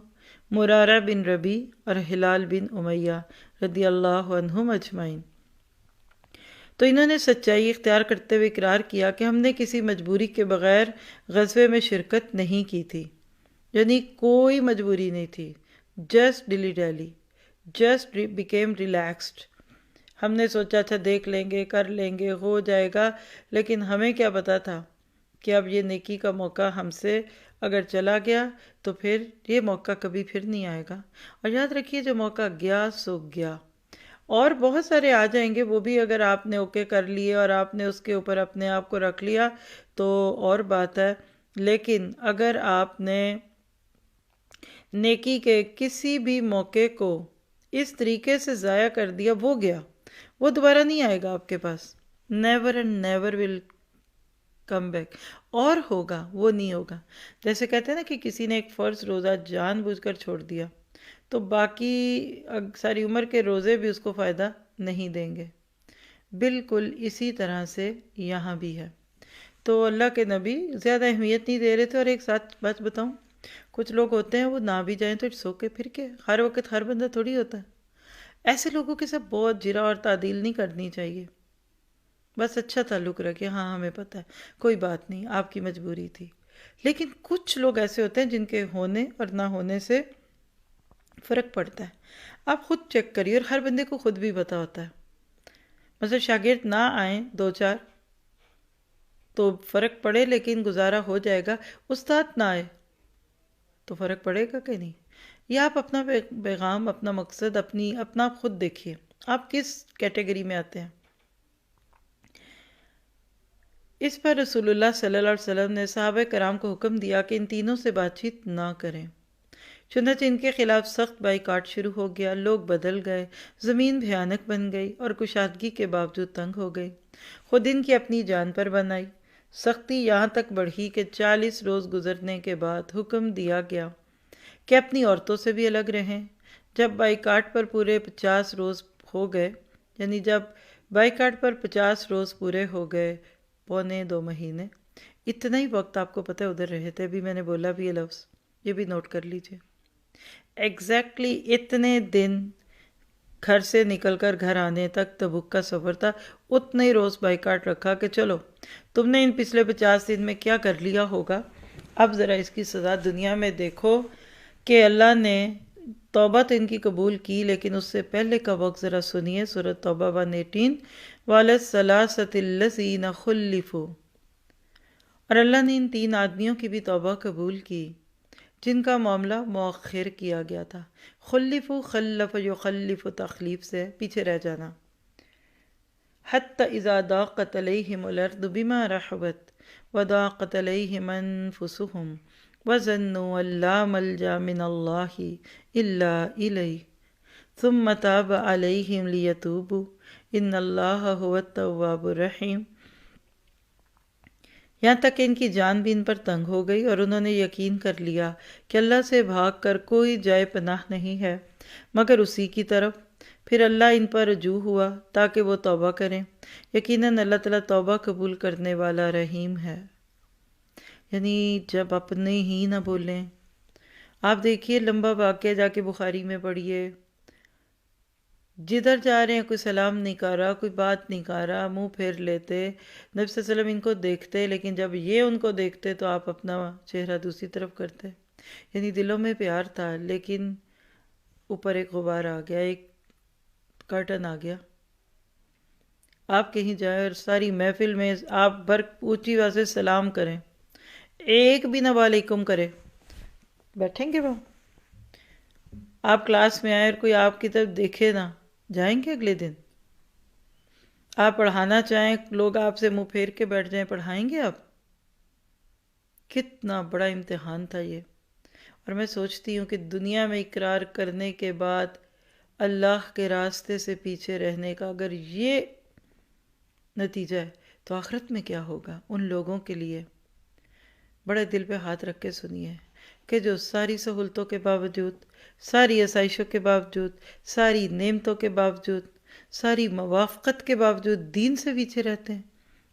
مرارہ بن ربیع اور ہلال بن امیہ رضی اللہ عنہم اجمعین۔ تو انہوں نے سچائی اختیار کرتے ہوئے اقرار کیا کہ ہم نے کسی مجبوری کے بغیر غزوے میں شرکت نہیں کی تھی، یعنی کوئی مجبوری نہیں تھی، just daily daily, just became relaxed. ہم نے سوچا تھا دیکھ لیں گے، کر لیں گے، ہو جائے گا، لیکن ہمیں کیا پتا تھا کہ اب یہ نیکی کا موقع ہم سے اگر چلا گیا تو پھر یہ موقع کبھی پھر نہیں آئے گا۔ اور یاد رکھیے جو موقع گیا سو گیا، اور بہت سارے آ جائیں گے، وہ بھی اگر آپ نے اوکے کر لیے اور آپ نے اس کے اوپر اپنے آپ کو رکھ لیا تو اور بات ہے۔ لیکن اگر آپ نے نیکی کے کسی بھی موقع کو اس طریقے سے ضائع کر دیا، وہ گیا، وہ دوبارہ نہیں آئے گا آپ کے پاس، never and never will come back. اور ہوگا وہ نہیں ہوگا۔ جیسے کہتے ہیں نا کہ کسی نے ایک فرض روزہ جان بوجھ کر چھوڑ دیا تو باقی ساری عمر کے روزے بھی اس کو فائدہ نہیں دیں گے۔ بالکل اسی طرح سے یہاں بھی ہے۔ تو اللہ کے نبی زیادہ اہمیت نہیں دے رہے تھے۔ اور ایک ساتھ بات بتاؤں، کچھ لوگ ہوتے ہیں وہ نہ بھی جائیں تو اٹس اوکے، پھر کیا، ہر وقت ہر بندہ تھوڑی ہوتا ہے۔ ایسے لوگوں کے ساتھ بہت جرا اور تعدیل نہیں کرنی چاہیے، بس اچھا تعلق رکھے، ہاں ہمیں پتہ ہے کوئی بات نہیں، آپ کی مجبوری تھی۔ لیکن کچھ لوگ ایسے ہوتے ہیں جن کے ہونے اور نہ ہونے سے فرق پڑتا ہے۔ آپ خود چیک کریے، اور ہر بندے کو خود بھی پتہ ہوتا ہے۔ مثلا شاگرد نہ آئیں 2-4 تو فرق پڑے، لیکن گزارا ہو جائے گا۔ استاد نہ آئے تو فرق پڑے گا کہ نہیں؟ یا آپ اپنا پیغام، اپنا مقصد، اپنا خود دیکھیے، آپ کس کیٹیگری میں آتے ہیں۔ اس پر رسول اللہ صلی اللہ علیہ وسلم نے صحابہ کرام کو حکم دیا کہ ان تینوں سے بات چیت نہ کریں۔ چنانچہ ان کے خلاف سخت بائیکاٹ شروع ہو گیا، لوگ بدل گئے، زمین بھیانک بن گئی اور کشادگی کے باوجود تنگ ہو گئی۔ خود ان کی اپنی جان پر بنائی۔ سختی یہاں تک بڑھی کہ 40 روز گزرنے کے بعد حکم دیا گیا کہ اپنی عورتوں سے بھی الگ رہیں۔ جب بائیکاٹ پر پورے 50 روز ہو گئے، یعنی جب بائیکاٹ پر 50 روز پورے ہو گئے، 1.25 مہینے، اتنا ہی وقت آپ کو پتہ ہے ادھر رہے تھے، ابھی میں نے بولا بھی یہ لفظ، یہ بھی نوٹ کر لیجئے۔ ایگزیکٹلی اتنے دن گھر سے نکل کر گھر آنے تک تبوک کا سفر تھا، اتنے ہی روز بائیکاٹ رکھا کہ چلو تم نے ان پچھلے 50 دن میں کیا کر لیا ہوگا، اب ذرا اس کی سزا دنیا میں دیکھو کہ اللہ نے توبہ تو ان کی قبول کی، لیکن اس سے پہلے کا وقت ذرا سنیے۔ سورۃ توبہ 118، وَعَلَى الثَّلَاثَةِ الَّذِينَ خُلِّفُوا، اور اللہ نے ان 3 آدمیوں کی بھی توبہ قبول کی جن کا معاملہ مؤخر کیا گیا تھا۔ خلفو، خلف یخلف، تخلیف سے پیچھے رہ جانا۔ حتی اذا ضاقت علیہم الارض بما رحبت وضاقت علیہم انفسہم وظنوا ان لا ملجا من اللہ الا الیہ ثم تاب علیہم لیتوبوا ان اللہ هو التواب الرحیم۔ یہاں تک کہ ان کی جان بھی ان پر تنگ ہو گئی اور انہوں نے یقین کر لیا کہ اللہ سے بھاگ کر کوئی جائے پناہ نہیں ہے مگر اسی کی طرف۔ پھر اللہ ان پر رجوع ہوا تاکہ وہ توبہ کریں۔ یقیناً اللہ تعالیٰ توبہ قبول کرنے والا رحیم ہے۔ یعنی جب اپنے ہی نہ بولیں۔ آپ دیکھیے لمبا واقعہ جا کے بخاری میں پڑھیے، جدھر جا رہے ہیں کوئی سلام نہیں کر رہا، کوئی بات نہیں کر رہا، منہ پھیر لیتے، نبی صلی اللہ علیہ وسلم ان کو دیکھتے، لیکن جب یہ ان کو دیکھتے تو آپ اپنا چہرہ دوسری طرف کرتے. یعنی دلوں میں پیار تھا لیکن اوپر ایک غبار آ گیا، ایک کرٹن آ گیا. آپ کہیں جائیں اور ساری محفل میں آپ اونچی آواز سے سلام کریں، ایک بھی نہ وعلیکم کرے، بیٹھیں گے وہ؟ آپ کلاس میں آئے اور کوئی آپ کی طرف دیکھے نہ، جائیں گے اگلے دن؟ آپ پڑھانا چاہیں، لوگ آپ سے منہ پھیر کے بیٹھ جائیں، پڑھائیں گے آپ؟ کتنا بڑا امتحان تھا یہ. اور میں سوچتی ہوں کہ دنیا میں اقرار کرنے کے بعد اللہ کے راستے سے پیچھے رہنے کا اگر یہ نتیجہ ہے تو آخرت میں کیا ہوگا ان لوگوں کے لیے. بڑے دل پہ ہاتھ رکھ کے سنیے کہ جو ساری سہولتوں کے باوجود، ساری آسائشوں کے باوجود، ساری نعمتوں کے باوجود، ساری موافقت کے باوجود دین سے پیچھے رہتے ہیں،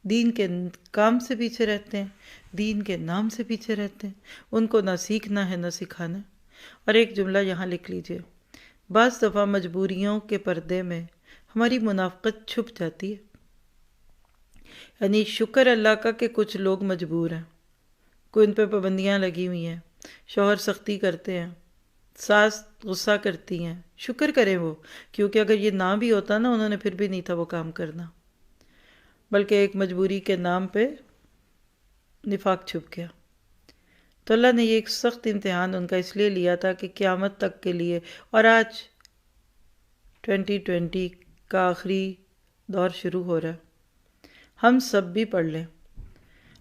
دین کے کام سے پیچھے رہتے ہیں، دین کے نام سے پیچھے رہتے ہیں، ان کو نہ سیکھنا ہے نہ سکھانا. اور ایک جملہ یہاں لکھ لیجئے، بعض دفعہ مجبوریوں کے پردے میں ہماری منافقت چھپ جاتی ہے. یعنی شکر اللہ کا کہ کچھ لوگ مجبور ہیں، کوئی ان پہ پابندیاں لگی ہوئی ہیں، شوہر سختی کرتے ہیں، ساس غصہ کرتی ہیں، شکر کریں وہ، کیونکہ اگر یہ نہ بھی ہوتا نا انہوں نے پھر بھی نہیں تھا وہ کام کرنا، بلکہ ایک مجبوری کے نام پہ نفاق چھپ گیا. تو اللہ نے یہ ایک سخت امتحان ان کا اس لیے لیا تھا کہ قیامت تک کے لیے، اور آج 2020 کا آخری دور شروع ہو رہا ہے، ہم سب بھی پڑھ لیں.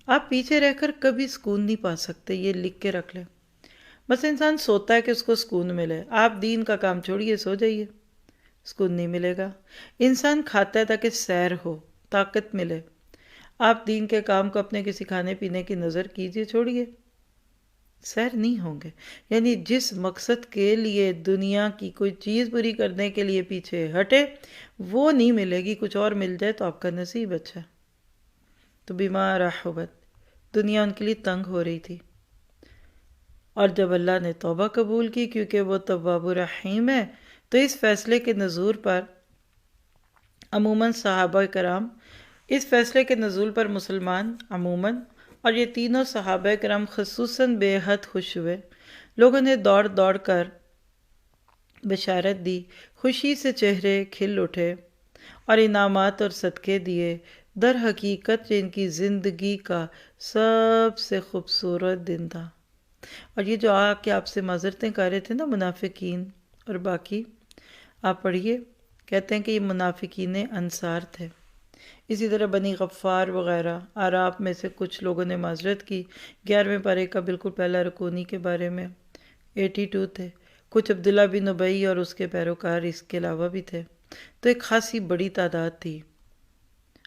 آپ پیچھے رہ کر کبھی سکون نہیں پا سکتے، یہ لکھ کے رکھ لیں. بس انسان سوتا ہے کہ اس کو سکون ملے، آپ دین کا کام چھوڑیے سو جائیے، سکون نہیں ملے گا. انسان کھاتا ہے تاکہ سیر ہو، طاقت ملے. آپ دین کے کام کو اپنے کسی کھانے پینے کی نظر کیجیے، چھوڑیے، سیر نہیں ہوں گے. یعنی جس مقصد کے لیے دنیا کی کوئی چیز پوری کرنے کے لیے پیچھے ہٹے وہ نہیں ملے گی، کچھ اور مل جائے تو آپ کا نصیب اچھا. تو بیمار رحبت دنیا ان کے لیے تنگ ہو رہی تھی، اور جب اللہ نے توبہ قبول کی کیونکہ وہ تواب رحیم ہے تو اس فیصلے کے نزول پر عموماً صحابہ کرام، اس فیصلے کے نزول پر مسلمان عموماً اور یہ تینوں صحابہ کرام خصوصاً بے حد خوش ہوئے. لوگوں نے دوڑ دوڑ کر بشارت دی، خوشی سے چہرے کھل اٹھے اور انعامات اور صدقے دیے. در حقیقت ان کی زندگی کا سب سے خوبصورت دن تھا. اور یہ جو آ کے آپ سے معذرتیں کر رہے تھے نا منافقین اور باقی، آپ پڑھیے، کہتے ہیں کہ یہ منافقین انصار تھے. اسی طرح بنی غفار وغیرہ اعراب میں سے کچھ لوگوں نے معذرت کی. 11ویں پارے کا بالکل پہلا رکوع کے بارے میں 82 تھے. کچھ عبداللہ بن ابی اور اس کے پیروکار اس کے علاوہ بھی تھے. تو ایک خاصی بڑی تعداد تھی.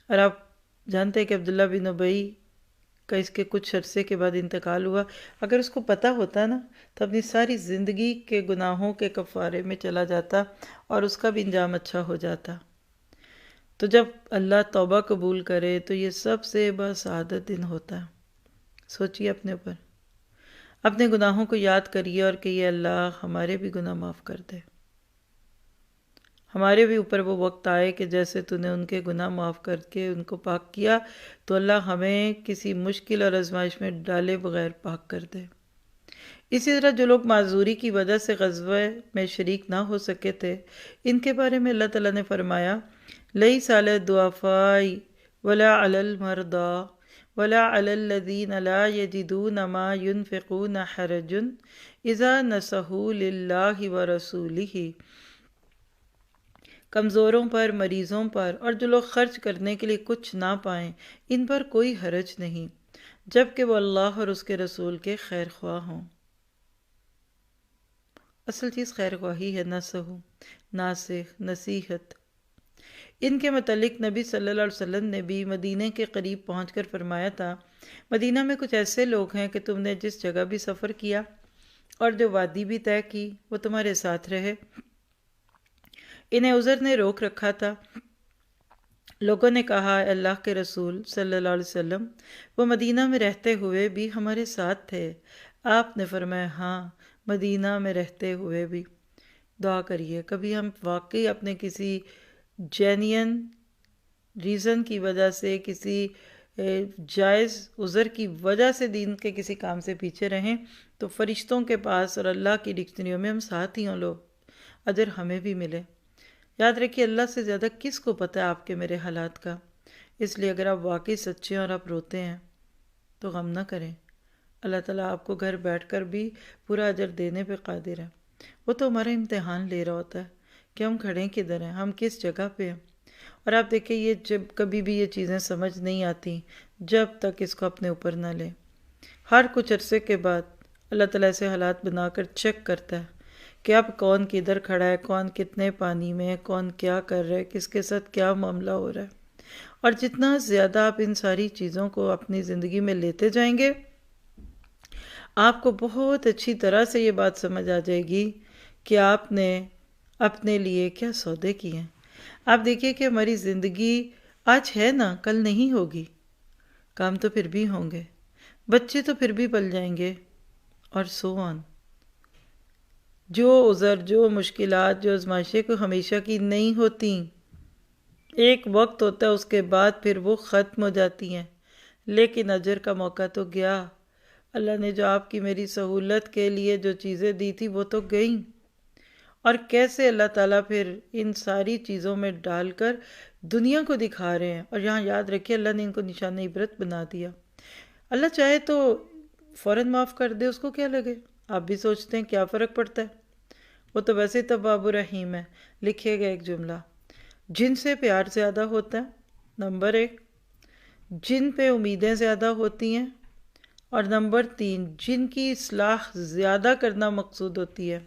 اور آپ جانتے ہیں کہ عبداللہ بن ابی کا اس کے کچھ عرصے کے بعد انتقال ہوا. اگر اس کو پتہ ہوتا نا تو اپنی ساری زندگی کے گناہوں کے کفارے میں چلا جاتا اور اس کا بھی انجام اچھا ہو جاتا. تو جب اللہ توبہ قبول کرے تو یہ سب سے بسعادت دن ہوتا ہے. سوچیے اپنے اوپر، اپنے گناہوں کو یاد کریے اور کہ یہ اللہ ہمارے بھی گناہ معاف کر دے. ہمارے بھی اوپر وہ وقت آئے کہ جیسے تو نے ان کے گناہ معاف کر کے ان کو پاک کیا تو اللہ ہمیں کسی مشکل اور آزمائش میں ڈالے بغیر پاک کر دے. اسی طرح جو لوگ معذوری کی وجہ سے غزوہ میں شریک نہ ہو سکے تھے، ان کے بارے میں اللہ تعالیٰ نے فرمایا لَيْسَ عَلَى الضُّعَفَاءِ وَلَا عَلَى الْمَرْضَىٰ وَلَا عَلَى الَّذِينَ لَا يَجِدُونَ مَا يُنْفِقُونَ حَرَجٌ إِذَا نَصَحُوا لِلَّهِ وَرَسُولِهِ. کمزوروں پر، مریضوں پر اور جو لوگ خرچ کرنے کے لیے کچھ نہ پائیں ان پر کوئی حرج نہیں جبکہ وہ اللہ اور اس کے رسول کے خیر خواہ ہوں. اصل چیز خیر خواہی ہے، نصح، ناصح، نصیحت. ان کے متعلق نبی صلی اللہ علیہ وسلم نے بھی مدینہ کے قریب پہنچ کر فرمایا تھا، مدینہ میں کچھ ایسے لوگ ہیں کہ تم نے جس جگہ بھی سفر کیا اور جو وادی بھی طے کی وہ تمہارے ساتھ رہے. انہیں عذر نے روک رکھا تھا. لوگوں نے کہا اللہ کے رسول صلی اللہ علیہ وسلم وہ مدینہ میں رہتے ہوئے بھی ہمارے ساتھ تھے. آپ نے فرمایا ہاں، مدینہ میں رہتے ہوئے بھی. دعا کریے. کبھی ہم واقعی اپنے کسی جینین ریزن کی وجہ سے، کسی جائز عذر کی وجہ سے دین کے کسی کام سے پیچھے رہیں تو فرشتوں کے پاس اور اللہ کی ڈکشنریوں میں ہم ساتھ ہی ہوں لوگ، اجر ہمیں بھی ملے. یاد رکھیے اللہ سے زیادہ کس کو پتہ ہے آپ کے میرے حالات کا. اس لیے اگر آپ واقعی سچے ہیں اور آپ روتے ہیں تو غم نہ کریں. اللہ تعالیٰ آپ کو گھر بیٹھ کر بھی پورا اجر دینے پہ قادر ہے. وہ تو ہمارا امتحان لے رہا ہوتا ہے کہ ہم کھڑے کدھر ہیں، ہم کس جگہ پہ ہیں. اور آپ دیکھیں یہ جب کبھی بھی یہ چیزیں سمجھ نہیں آتی جب تک اس کو اپنے اوپر نہ لیں. ہر کچھ عرصے کے بعد اللہ تعالیٰ ایسے حالات بنا کر چیک کرتا ہے کہ اب کون کدھر کھڑا ہے، کون کتنے پانی میں ہے، کون کیا کر رہا ہے، کس کے ساتھ کیا معاملہ ہو رہا ہے. اور جتنا زیادہ آپ ان ساری چیزوں کو اپنی زندگی میں لیتے جائیں گے آپ کو بہت اچھی طرح سے یہ بات سمجھ آ جائے گی کہ آپ نے اپنے لیے کیا سودے کیے ہیں. آپ دیکھیے کہ ہماری زندگی آج ہے نا، کل نہیں ہوگی. کام تو پھر بھی ہوں گے، بچے تو پھر بھی پل جائیں گے، اور سو آن. جو عذر، جو مشکلات، جو آزمائشیں کو ہمیشہ کی نہیں ہوتی، ایک وقت ہوتا ہے اس کے بعد پھر وہ ختم ہو جاتی ہیں. لیکن اجر کا موقع تو گیا. اللہ نے جو آپ کی میری سہولت کے لیے جو چیزیں دی تھی وہ تو گئیں. اور کیسے اللہ تعالیٰ پھر ان ساری چیزوں میں ڈال کر دنیا کو دکھا رہے ہیں. اور یہاں یاد رکھیے اللہ نے ان کو نشان عبرت بنا دیا. اللہ چاہے تو فوراً معاف کر دے، اس کو کیا لگے. آپ بھی سوچتے ہیں کیا فرق پڑتا ہے، وہ تو ویسے تواب رحیم ہے. لکھیے گا ایک جملہ، جن سے پیار زیادہ ہوتا ہے نمبر 1، جن پہ امیدیں زیادہ ہوتی ہیں، اور نمبر 3 جن کی اصلاح زیادہ کرنا مقصود ہوتی ہے،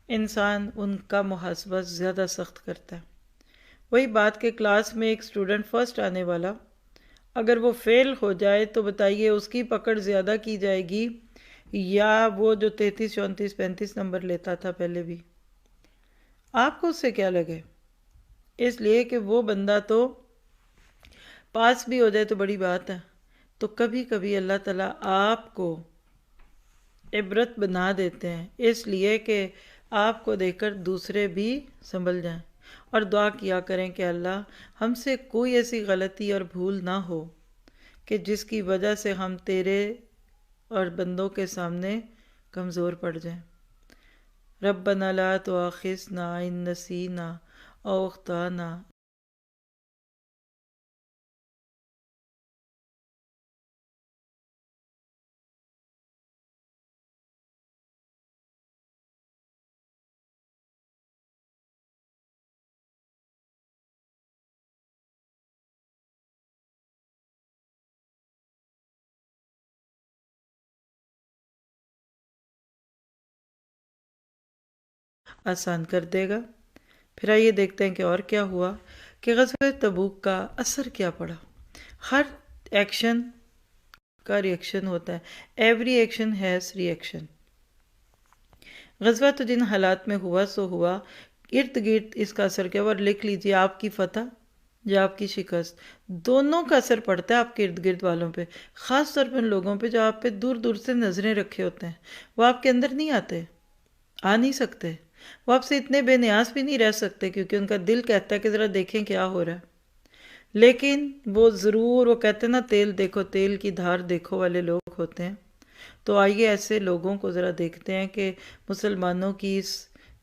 انسان ان کا محاسبہ زیادہ سخت کرتا ہے. وہی بات کہ کلاس میں ایک اسٹوڈنٹ فرسٹ آنے والا اگر وہ فیل ہو جائے تو بتائیے اس کی پکڑ زیادہ کی جائے گی یا وہ جو 33 34 35 نمبر لیتا تھا پہلے بھی. آپ کو اس سے کیا لگے؟ اس لیے کہ وہ بندہ تو پاس بھی ہو جائے تو بڑی بات ہے. تو کبھی کبھی اللہ تعالیٰ آپ کو عبرت بنا دیتے ہیں اس لیے کہ آپ کو دیکھ کر دوسرے بھی سنبھل جائیں. اور دعا کیا کریں کہ اللہ ہم سے کوئی ایسی غلطی اور بھول نہ ہو کہ جس کی وجہ سے ہم تیرے اور بندوں کے سامنے کمزور پڑ جائیں. ربنا لا تؤاخذنا ان نسینا او اخطانا. آسان کر دے گا. پھر آئیے دیکھتے ہیں کہ اور کیا ہوا، کہ غزوہ تبوک کا اثر کیا پڑا. ہر ایکشن کا ری ایکشن ہوتا ہے. Every action has reaction. غزوہ تو جن حالات میں ہوا سو ہوا، ارد گرد اس کا اثر کیا ہوا. اور لکھ لیجیے آپ کی فتح یا آپ کی شکست دونوں کا اثر پڑتا ہے آپ کے ارد گرد والوں پہ، خاص طور پہ ان لوگوں پہ جو آپ پہ دور دور سے نظریں رکھے ہوتے ہیں. وہ آپ کے اندر نہیں آتے، آ نہیں سکتے. وہ آپ سے اتنے بے نیاز بھی نہیں رہ سکتے کیونکہ ان کا دل کہتا ہے کہ ذرا دیکھیں کیا ہو رہا ہے. لیکن وہ ضرور، وہ کہتے ہیں نا تیل دیکھو تیل کی دھار دیکھو والے لوگ ہوتے ہیں. تو آئیے ایسے لوگوں کو ذرا دیکھتے ہیں کہ مسلمانوں کی اس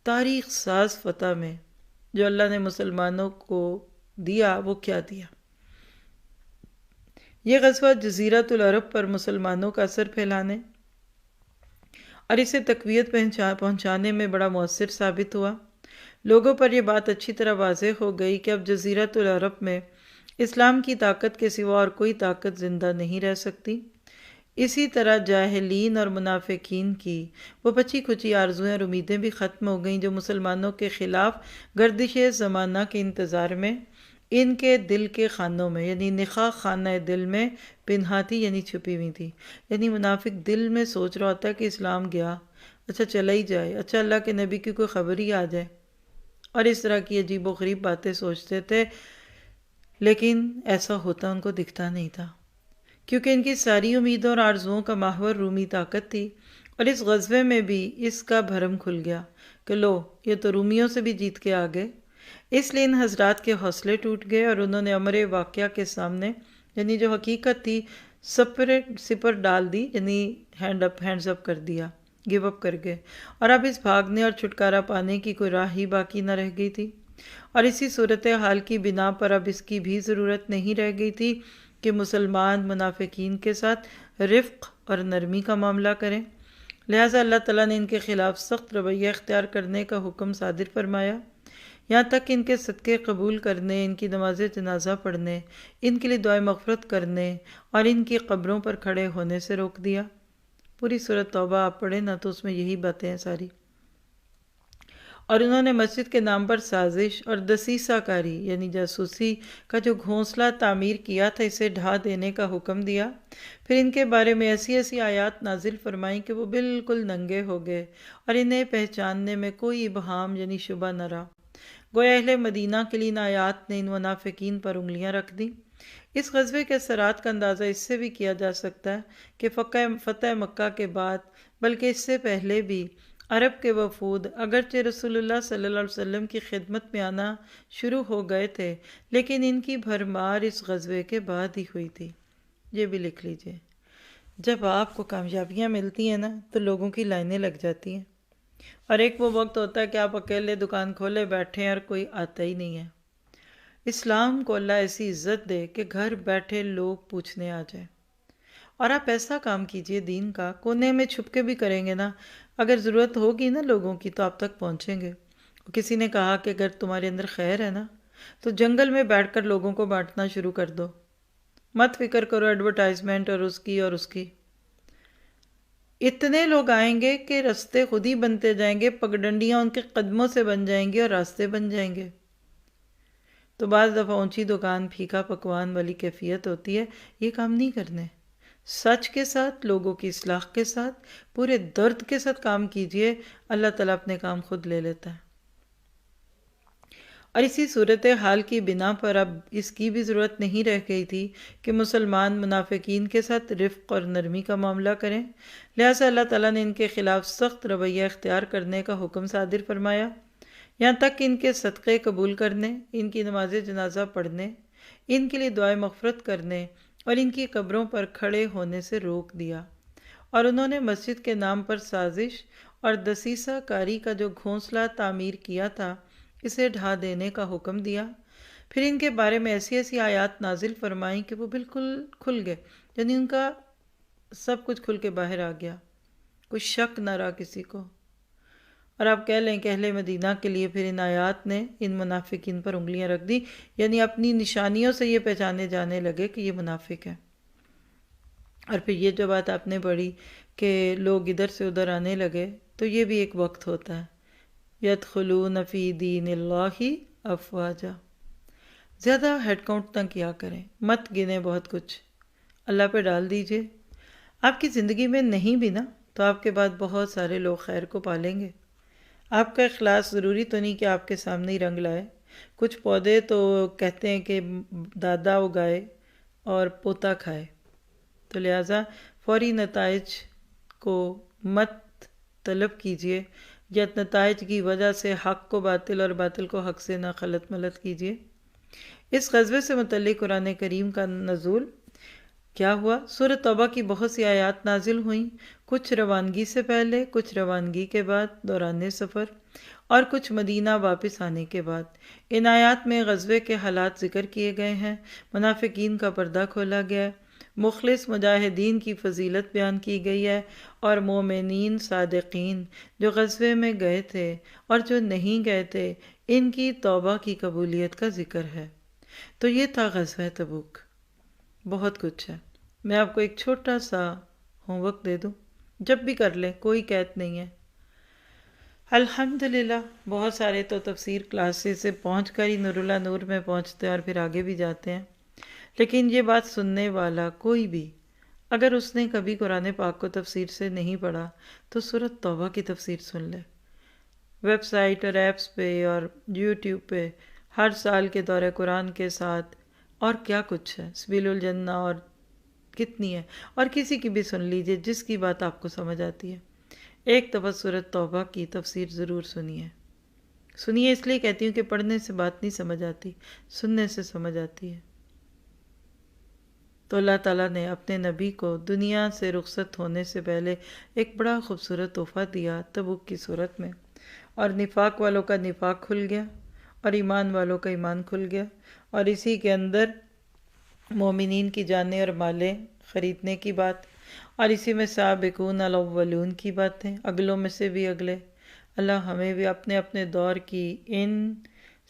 تاریخ ساز فتح میں جو اللہ نے مسلمانوں کو دیا وہ کیا دیا. یہ غزوہ جزیرۃ العرب پر مسلمانوں کا اثر پھیلانے اور اسے تقویت پہنچانے میں بڑا مؤثر ثابت ہوا. لوگوں پر یہ بات اچھی طرح واضح ہو گئی کہ اب جزیرۃ العرب میں اسلام کی طاقت کے سوا اور کوئی طاقت زندہ نہیں رہ سکتی. اسی طرح جاہلین اور منافقین کی وہ بچی کھچی آرزویں اور امیدیں بھی ختم ہو گئیں جو مسلمانوں کے خلاف گردش زمانہ کے انتظار میں ان کے دل کے خانوں میں، یعنی نخاع خانہ دل میں پنہا تھی، یعنی چھپی ہوئی تھی. یعنی منافق دل میں سوچ رہا ہوتا ہے کہ اسلام گیا، اچھا چلا ہی جائے، اچھا اللہ کے نبی کی کوئی خبر ہی آ جائے، اور اس طرح کی عجیب و غریب باتیں سوچتے تھے. لیکن ایسا ہوتا ان کو دکھتا نہیں تھا کیونکہ ان کی ساری امیدوں اور آرزوؤں کا محور رومی طاقت تھی. اور اس غزوے میں بھی اس کا بھرم کھل گیا کہ لو یہ تو رومیوں سے بھی جیت کے آ گئے۔ اس لیے ان حضرات کے حوصلے ٹوٹ گئے اور انہوں نے امر واقعہ کے سامنے یعنی جو حقیقت تھی سپر ڈال دی، یعنی ہینڈز اپ کر دیا، گیو اپ کر گئے، اور اب اس بھاگنے اور چھٹکارا پانے کی کوئی راہ ہی باقی نہ رہ گئی تھی۔ اور اسی صورتحال کی بنا پر اب اس کی بھی ضرورت نہیں رہ گئی تھی کہ مسلمان منافقین کے ساتھ رفق اور نرمی کا معاملہ کریں۔ لہٰذا اللہ تعالیٰ نے ان کے خلاف سخت رویہ اختیار کرنے کا حکم صادر فرمایا، یہاں تک کہ ان کے صدقے قبول کرنے، ان کی نماز جنازہ پڑھنے، ان کے لیے دعائے مغفرت کرنے اور ان کی قبروں پر کھڑے ہونے سے روک دیا۔ پوری سورۃ توبہ آپ پڑھیں نا تو اس میں یہی باتیں ہیں ساری۔ اور انہوں نے مسجد کے نام پر سازش اور دسیسہ کاری یعنی جاسوسی کا جو گھونسلہ تعمیر کیا تھا اسے ڈھا دینے کا حکم دیا۔ پھر ان کے بارے میں ایسی ایسی آیات نازل فرمائیں کہ وہ بالکل ننگے ہو گئے اور انہیں پہچاننے میں کوئی ابہام یعنی شبہ نہ رہا۔ گویا اہل مدینہ کے لیے ان آیات نے ان منافقین پر انگلیاں رکھ دیں۔ اس غزوے کے اثرات کا اندازہ اس سے بھی کیا جا سکتا ہے کہ فتح مکہ کے بعد بلکہ اس سے پہلے بھی عرب کے وفود اگرچہ رسول اللہ صلی اللہ علیہ وسلم کی خدمت میں آنا شروع ہو گئے تھے، لیکن ان کی بھرمار اس غزوے کے بعد ہی ہوئی تھی۔ یہ بھی لکھ لیجئے، جب آپ کو کامیابیاں ملتی ہیں نا تو لوگوں کی لائنیں لگ جاتی ہیں، اور ایک وہ وقت ہوتا ہے کہ آپ اکیلے دکان کھولے بیٹھے ہیں اور کوئی آتا ہی نہیں ہے۔ اسلام کو اللہ ایسی عزت دے کہ گھر بیٹھے لوگ پوچھنے آ جائیں، اور آپ ایسا کام کیجئے دین کا، کونے میں چھپ کے بھی کریں گے نا، اگر ضرورت ہوگی نا لوگوں کی تو آپ تک پہنچیں گے۔ کسی نے کہا کہ اگر تمہارے اندر خیر ہے نا تو جنگل میں بیٹھ کر لوگوں کو بانٹنا شروع کر دو، مت فکر کرو ایڈورٹائزمنٹ اور اس کی۔ اتنے لوگ آئیں گے کہ راستے خود ہی بنتے جائیں گے، پگڈنڈیاں ان کے قدموں سے بن جائیں گی اور راستے بن جائیں گے۔ تو بعض دفعہ اونچی دکان پھیکا پکوان والی کیفیت ہوتی ہے، یہ کام نہیں کرنے۔ سچ کے ساتھ، لوگوں کی اصلاح کے ساتھ، پورے درد کے ساتھ کام کیجئے، اللہ تعالیٰ اپنے کام خود لے لیتا ہے۔ اور اسی صورتحال کی بنا پر اب اس کی بھی ضرورت نہیں رہ گئی تھی کہ مسلمان منافقین کے ساتھ رفق اور نرمی کا معاملہ کریں، لہٰذا اللہ تعالیٰ نے ان کے خلاف سخت رویہ اختیار کرنے کا حکم صادر فرمایا، یہاں تک کہ ان کے صدقے قبول کرنے، ان کی نماز جنازہ پڑھنے، ان کے لیے دعائے مغفرت کرنے اور ان کی قبروں پر کھڑے ہونے سے روک دیا۔ اور انہوں نے مسجد کے نام پر سازش اور دسیسہ کاری کا جو گھونسلہ تعمیر کیا تھا اسے ڈھا دینے کا حکم دیا۔ پھر ان کے بارے میں ایسی ایسی آیات نازل فرمائیں کہ وہ بالکل کھل گئے، یعنی ان کا سب کچھ کھل کے باہر آ گیا، کوئی شک نہ رہا کسی کو۔ اور آپ کہہ لیں کہ اہل مدینہ کے لیے پھر ان آیات نے ان منافقین پر انگلیاں رکھ دی، یعنی اپنی نشانیوں سے یہ پہچانے جانے لگے کہ یہ منافق ہے۔ اور پھر یہ جو بات آپ نے پڑھی کہ لوگ ادھر سے ادھر آنے لگے، تو یہ بھی ایک وقت ہوتا ہے، یدخلون فی دین اللہ افواجا۔ زیادہ ہیڈ کاؤنٹ نہ کیا کریں، مت گنے بہت کچھ، اللہ پہ ڈال دیجئے۔ آپ کی زندگی میں نہیں بھی نا تو آپ کے بعد بہت سارے لوگ خیر کو پالیں گے۔ آپ کا اخلاص ضروری تو نہیں کہ آپ کے سامنے ہی رنگ لائے۔ کچھ پودے تو کہتے ہیں کہ دادا اگائے اور پوتا کھائے، تو لہٰذا فوری نتائج کو مت طلب کیجئے، یا نتائج کی وجہ سے حق کو باطل اور باطل کو حق سے نہ خلط ملط کیجئے۔ اس غزوے سے متعلق قرآن کریم کا نزول کیا ہوا؟ سورۃ توبہ کی بہت سی آیات نازل ہوئیں، کچھ روانگی سے پہلے، کچھ روانگی کے بعد دوران سفر، اور کچھ مدینہ واپس آنے کے بعد۔ ان آیات میں غزوے کے حالات ذکر کیے گئے ہیں، منافقین کا پردہ کھولا گیا ہے، مخلص مجاہدین کی فضیلت بیان کی گئی ہے، اور مومنین صادقین جو غزوے میں گئے تھے اور جو نہیں گئے تھے ان کی توبہ کی قبولیت کا ذکر ہے۔ تو یہ تھا غزوہ تبوک۔ بہت کچھ ہے، میں آپ کو ایک چھوٹا سا ہوم ورک دے دوں، جب بھی کر لیں، کوئی قید نہیں ہے۔ الحمدللہ بہت سارے تو تفسیر کلاسز سے پہنچ کر ہی نور اللہ نور میں پہنچتے ہیں اور پھر آگے بھی جاتے ہیں، لیکن یہ بات سننے والا کوئی بھی اگر اس نے کبھی قرآن پاک کو تفسیر سے نہیں پڑھا تو سورۃ توبہ کی تفسیر سن لے۔ ویب سائٹ اور ایپس پہ اور یوٹیوب پہ ہر سال کے دورہ قرآن کے ساتھ اور کیا کچھ ہے، سبیل الجنہ اور کتنی ہے، اور کسی کی بھی سن لیجئے جس کی بات آپ کو سمجھ آتی ہے۔ ایک دفعہ سورۃ توبہ کی تفسیر ضرور سنیے اس لیے کہتی ہوں کہ پڑھنے سے بات نہیں سمجھ آتی، سننے سے سمجھ آتی ہے۔ تو اللہ تعالیٰ نے اپنے نبی کو دنیا سے رخصت ہونے سے پہلے ایک بڑا خوبصورت تحفہ دیا تبوک کی صورت میں، اور نفاق والوں کا نفاق کھل گیا اور ایمان والوں کا ایمان کھل گیا، اور اسی کے اندر مومنین کی جانیں اور مالیں خریدنے کی بات، اور اسی میں سابقون الاولون کی باتیں، اگلوں میں سے بھی اگلے۔ اللہ ہمیں بھی اپنے اپنے دور کی ان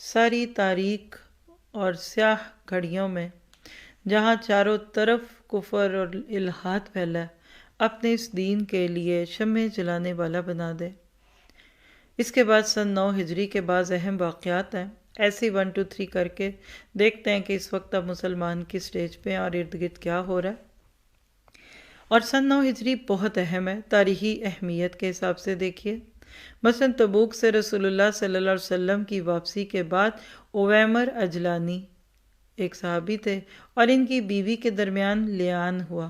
ساری تاریک اور سیاہ گھڑیوں میں جہاں چاروں طرف کفر اور الحاد پھیلا ہے، اپنے اس دین کے لیے شمع جلانے والا بنا دے۔ اس کے بعد سن 9 ہجری کے بعض اہم واقعات ہیں، ایسی 1 2 3 کر کے دیکھتے ہیں کہ اس وقت اب مسلمان کس سٹیج پہ ہیں اور ارد گرد کیا ہو رہا ہے۔ اور سن 9 ہجری بہت اہم ہے تاریخی اہمیت کے حساب سے دیکھیے۔ مثلا تبوک سے رسول اللہ صلی اللہ علیہ وسلم کی واپسی کے بعد اویمر اجلانی ایک صحابی تھے اور ان کی بیوی کے درمیان لیان ہوا،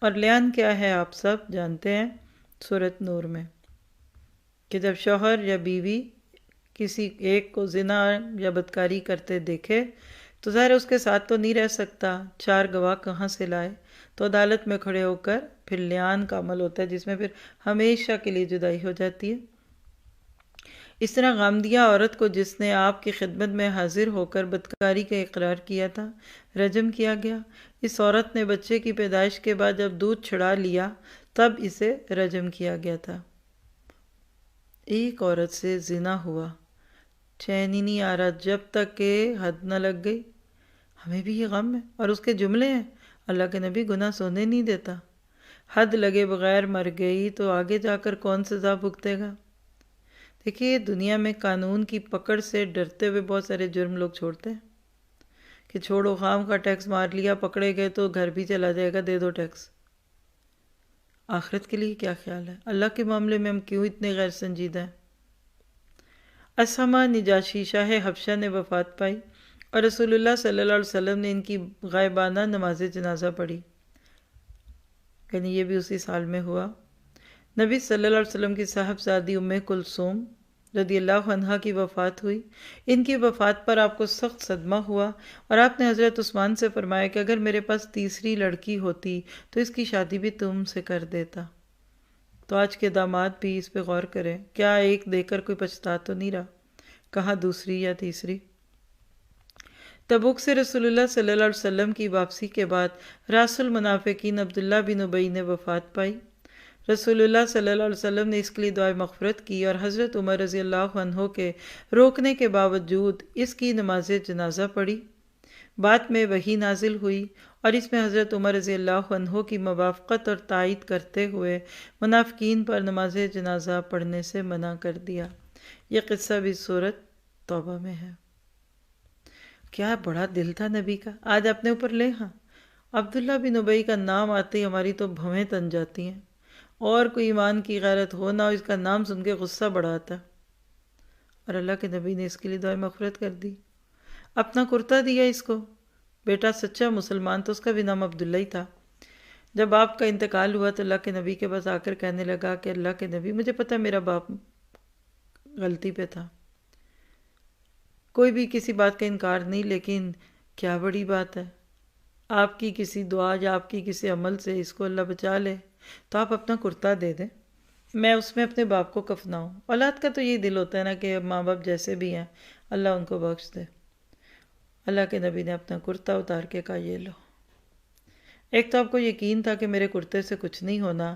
اور لیان کیا ہے آپ سب جانتے ہیں سورۃ نور میں، کہ جب شوہر یا بیوی کسی ایک کو زنا یا بدکاری کرتے دیکھے تو ظاہر اس کے ساتھ تو نہیں رہ سکتا، 4 گواہ کہاں سے لائے؟ تو عدالت میں کھڑے ہو کر پھر لیان کا عمل ہوتا ہے جس میں پھر ہمیشہ کے لیے جدائی ہو جاتی ہے۔ اس طرح غامدیہ عورت کو جس نے آپ کی خدمت میں حاضر ہو کر بدکاری کا اقرار کیا تھا رجم کیا گیا۔ اس عورت نے بچے کی پیدائش کے بعد جب دودھ چھڑا لیا تب اسے رجم کیا گیا تھا۔ ایک عورت سے زنا ہوا، چین ہی نہیں آ رہا جب تک کہ حد نہ لگ گئی۔ ہمیں بھی یہ غم ہے، اور اس کے جملے ہیں اللہ کے نبی گناہ سونے نہیں دیتا، حد لگے بغیر مر گئی تو آگے جا کر کون سزا بھگتے گا؟ دیکھیے دنیا میں قانون کی پکڑ سے ڈرتے ہوئے بہت سارے جرم لوگ چھوڑتے ہیں کہ چھوڑو خام کا ٹیکس مار لیا، پکڑے گئے تو گھر بھی چلا جائے گا، دے دو ٹیکس۔ آخرت کے لیے کیا خیال ہے؟ اللہ کے معاملے میں ہم کیوں اتنے غیر سنجیدہ ہیں؟ اسحمہ نجاشی شاہ حبشہ نے وفات پائی اور رسول اللہ صلی اللہ علیہ وسلم نے ان کی غائبانہ نماز جنازہ پڑھی، یعنی یہ بھی اسی سال میں ہوا۔ نبی صلی اللہ علیہ وسلم کی صاحبزادی ام کلثوم رضی اللہ عنہا کی وفات ہوئی۔ ان کی وفات پر آپ کو سخت صدمہ ہوا اور آپ نے حضرت عثمان سے فرمایا کہ اگر میرے پاس تیسری لڑکی ہوتی تو اس کی شادی بھی تم سے کر دیتا۔ تو آج کے داماد بھی اس پہ غور کریں، کیا ایک دے کر کوئی پچھتا تو نہیں رہا؟ کہاں دوسری یا تیسری؟ تبوک سے رسول اللہ صلی اللہ علیہ وسلم کی واپسی کے بعد راس المنافقین عبداللہ بن ابی نے وفات پائی۔ رسول اللہ صلی اللہ علیہ وسلم نے اس کے لیے دعائے مغفرت کی اور حضرت عمر رضی اللہ عنہ کے روکنے کے باوجود اس کی نماز جنازہ پڑھی۔ بعد میں وحی نازل ہوئی اور اس میں حضرت عمر رضی اللہ عنہ کی موافقت اور تائید کرتے ہوئے منافقین پر نماز جنازہ پڑھنے سے منع کر دیا۔ یہ قصہ بھی سورۃ توبہ میں ہے۔ کیا بڑا دل تھا نبی کا، آج اپنے اوپر لے۔ ہاں عبداللہ بن ابی کا نام آتے ہی ہماری تو بھویں تن جاتی ہیں، اور کوئی ایمان کی غیرت ہو نہ ہو اس کا نام سن کے غصہ بڑھاتا، اور اللہ کے نبی نے اس کے لیے دعائے مغفرت کر دی، اپنا کرتا دیا اس کو۔ بیٹا سچا مسلمان تو اس کا بھی نام عبداللہ ہی تھا۔ جب آپ کا انتقال ہوا تو اللہ کے نبی کے پاس آ کر کہنے لگا کہ اللہ کے نبی مجھے پتہ میرا باپ غلطی پہ تھا، کوئی بھی کسی بات کا انکار نہیں، لیکن کیا بڑی بات ہے، آپ کی کسی دعا یا آپ کی کسی عمل سے اس کو اللہ بچا لے تو آپ اپنا کرتا دے دیں، میں اس میں اپنے باپ کو کفناؤں۔ اولاد کا تو یہی دل ہوتا ہے نا کہ ماں باپ جیسے بھی ہیں اللہ ان کو بخش دے۔ اللہ کے نبی نے اپنا کرتا اتار کے کہا یہ لو۔ ایک تو آپ کو یقین تھا کہ میرے کرتے سے کچھ نہیں ہونا،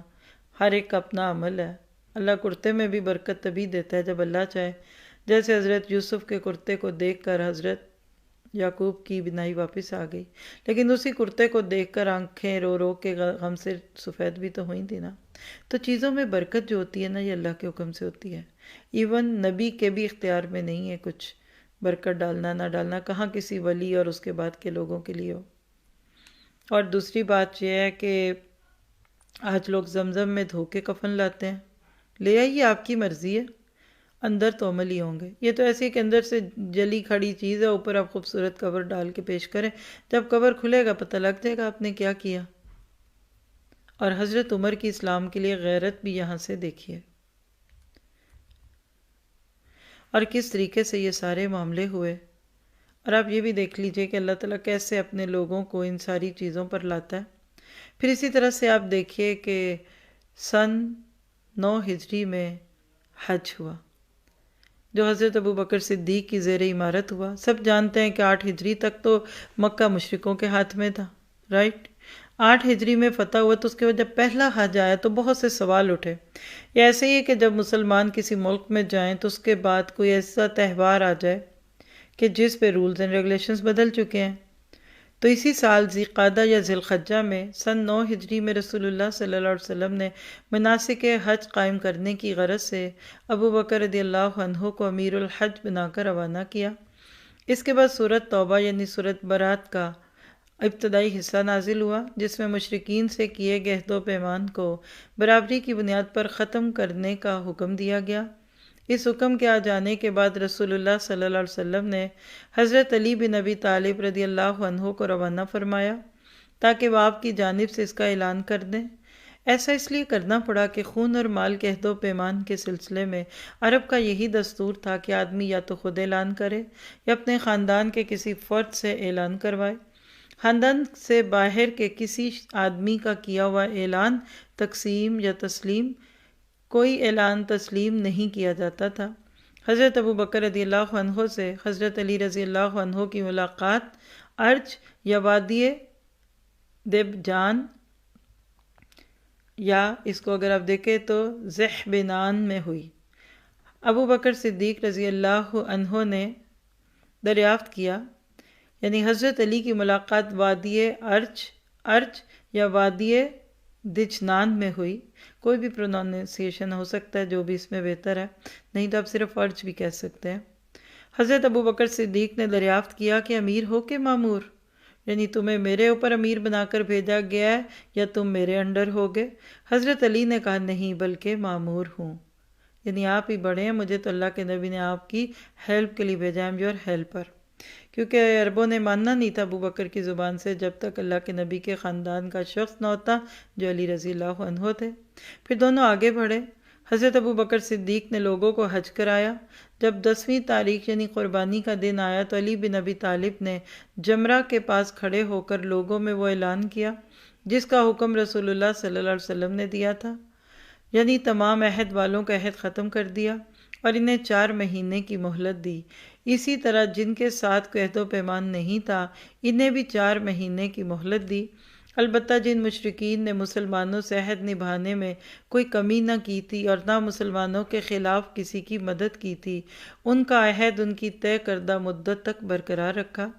ہر ایک کا اپنا عمل ہے، اللہ کرتے میں بھی برکت تبھی دیتا ہے جب اللہ چاہے، جیسے حضرت یوسف کے کرتے کو دیکھ کر حضرت یعقوب کی بینائی واپس آ گئی، لیکن اسی کرتے کو دیکھ کر آنکھیں رو رو کے غم سے سفید بھی تو ہوئی تھی نا۔ تو چیزوں میں برکت جو ہوتی ہے نا یہ اللہ کے حکم سے ہوتی ہے، ایون نبی کے بھی اختیار میں نہیں ہے کچھ برکت ڈالنا نہ ڈالنا، کہاں کسی ولی اور اس کے بعد کے لوگوں کے لیے ہو۔ اور دوسری بات یہ ہے کہ آج لوگ زمزم میں دھو کے کفن لاتے ہیں، لے آئیے آپ کی مرضی ہے، اندر تو عمل ہی ہوں گے۔ یہ تو ایسے کہ اندر سے جلی کھڑی چیز ہے، اوپر آپ خوبصورت کور ڈال کے پیش کریں، جب کور کھلے گا پتہ لگ جائے گا آپ نے کیا کیا۔ اور حضرت عمر کی اسلام کے لیے غیرت بھی یہاں سے دیکھیے۔ اور کس طریقے سے یہ سارے معاملے ہوئے۔ اور آپ یہ بھی دیکھ لیجئے کہ اللہ تعالیٰ کیسے اپنے لوگوں کو ان ساری چیزوں پر لاتا ہے۔ پھر اسی طرح سے آپ دیکھیے کہ سن 9 ہجری میں حج ہوا، جو حضرت ابوبکر صدیق کی زیر عمارت ہوا۔ سب جانتے ہیں کہ 8 ہجری تک تو مکہ مشرکوں کے ہاتھ میں تھا، رائٹ؟ 8 ہجری میں فتح ہوا تو اس کے بعد جب پہلا حج آیا تو بہت سے سوال اٹھے۔ یہ ایسے ہی ہے کہ جب مسلمان کسی ملک میں جائیں تو اس کے بعد کوئی ایسا تہوار آ جائے کہ جس پہ رولز اینڈ ریگولیشنز بدل چکے ہیں۔ تو اسی سال ذی قعدہ یا ذی الحجہ میں سن 9 ہجری میں رسول اللہ صلی اللہ علیہ وسلم نے مناسک حج قائم کرنے کی غرض سے ابو بکر رضی اللہ عنہ کو امیر الحج بنا کر روانہ کیا۔ اس کے بعد سورۃ توبہ یعنی سورۃ برات کا ابتدائی حصہ نازل ہوا، جس میں مشرکین سے کیے گئے عہد و پیمان کو برابری کی بنیاد پر ختم کرنے کا حکم دیا گیا۔ اس حکم کے آ جانے کے بعد رسول اللہ صلی اللہ علیہ وسلم نے حضرت علی بن ابی طالب رضی اللہ عنہ کو روانہ فرمایا تاکہ وہ آپ کی جانب سے اس کا اعلان کر دیں۔ ایسا اس لیے کرنا پڑا کہ خون اور مال کے عہد و پیمان کے سلسلے میں عرب کا یہی دستور تھا کہ آدمی یا تو خود اعلان کرے یا اپنے خاندان کے کسی فرد سے اعلان کروائے۔ خاندان سے باہر کے کسی آدمی کا کیا ہوا اعلان تقسیم یا تسلیم، کوئی اعلان تسلیم نہیں کیا جاتا تھا۔ حضرت ابو بکر رضی اللہ عنہ سے حضرت علی رضی اللہ عنہ کی ملاقات ارج یا وادی دیبجان یا اس کو اگر آپ دیکھیں تو ذہبنان میں ہوئی۔ ابو بکر صدیق رضی اللہ عنہ نے دریافت کیا، یعنی حضرت علی کی ملاقات وادی ارج یا وادی دجنان میں ہوئی۔ کوئی بھی پروننسیشن ہو سکتا ہے، جو بھی اس میں بہتر ہے، نہیں تو آپ صرف ارج بھی کہہ سکتے ہیں۔ حضرت ابو بکر صدیق نے دریافت کیا کہ امیر ہو کہ مامور، یعنی تمہیں میرے اوپر امیر بنا کر بھیجا گیا ہے یا تم میرے انڈر ہوگے؟ حضرت علی نے کہا نہیں، بلکہ مامور ہوں، یعنی آپ ہی بڑے ہیں، مجھے تو اللہ کے نبی نے آپ کی ہیلپ کے لیے بھیجا، آئی ایم یور ہیلپر۔ کیونکہ عربوں نے ماننا نہیں تھا ابو بکر کی زبان سے جب تک اللہ کے نبی کے خاندان کا شخص نہ ہوتا جو علی رضی اللہ عنہ تھے۔ پھر دونوں آگے بڑھے۔ حضرت ابو بکر صدیق نے لوگوں کو حج کرایا۔ جب 10ویں تاریخ یعنی قربانی کا دن آیا تو علی بن ابی طالب نے جمرہ کے پاس کھڑے ہو کر لوگوں میں وہ اعلان کیا جس کا حکم رسول اللہ صلی اللہ علیہ وسلم نے دیا تھا، یعنی تمام عہد والوں کا عہد ختم کر دیا اور انہیں 4 مہینے کی مہلت دی۔ اسی طرح جن کے ساتھ کوئی عہد و پیمان نہیں تھا انہیں بھی 4 مہینے کی مہلت دی۔ البتہ جن مشرکین نے مسلمانوں سے عہد نبھانے میں کوئی کمی نہ کی تھی اور نہ مسلمانوں کے خلاف کسی کی مدد کی تھی، ان کا عہد ان کی طے کردہ مدت تک برقرار رکھا۔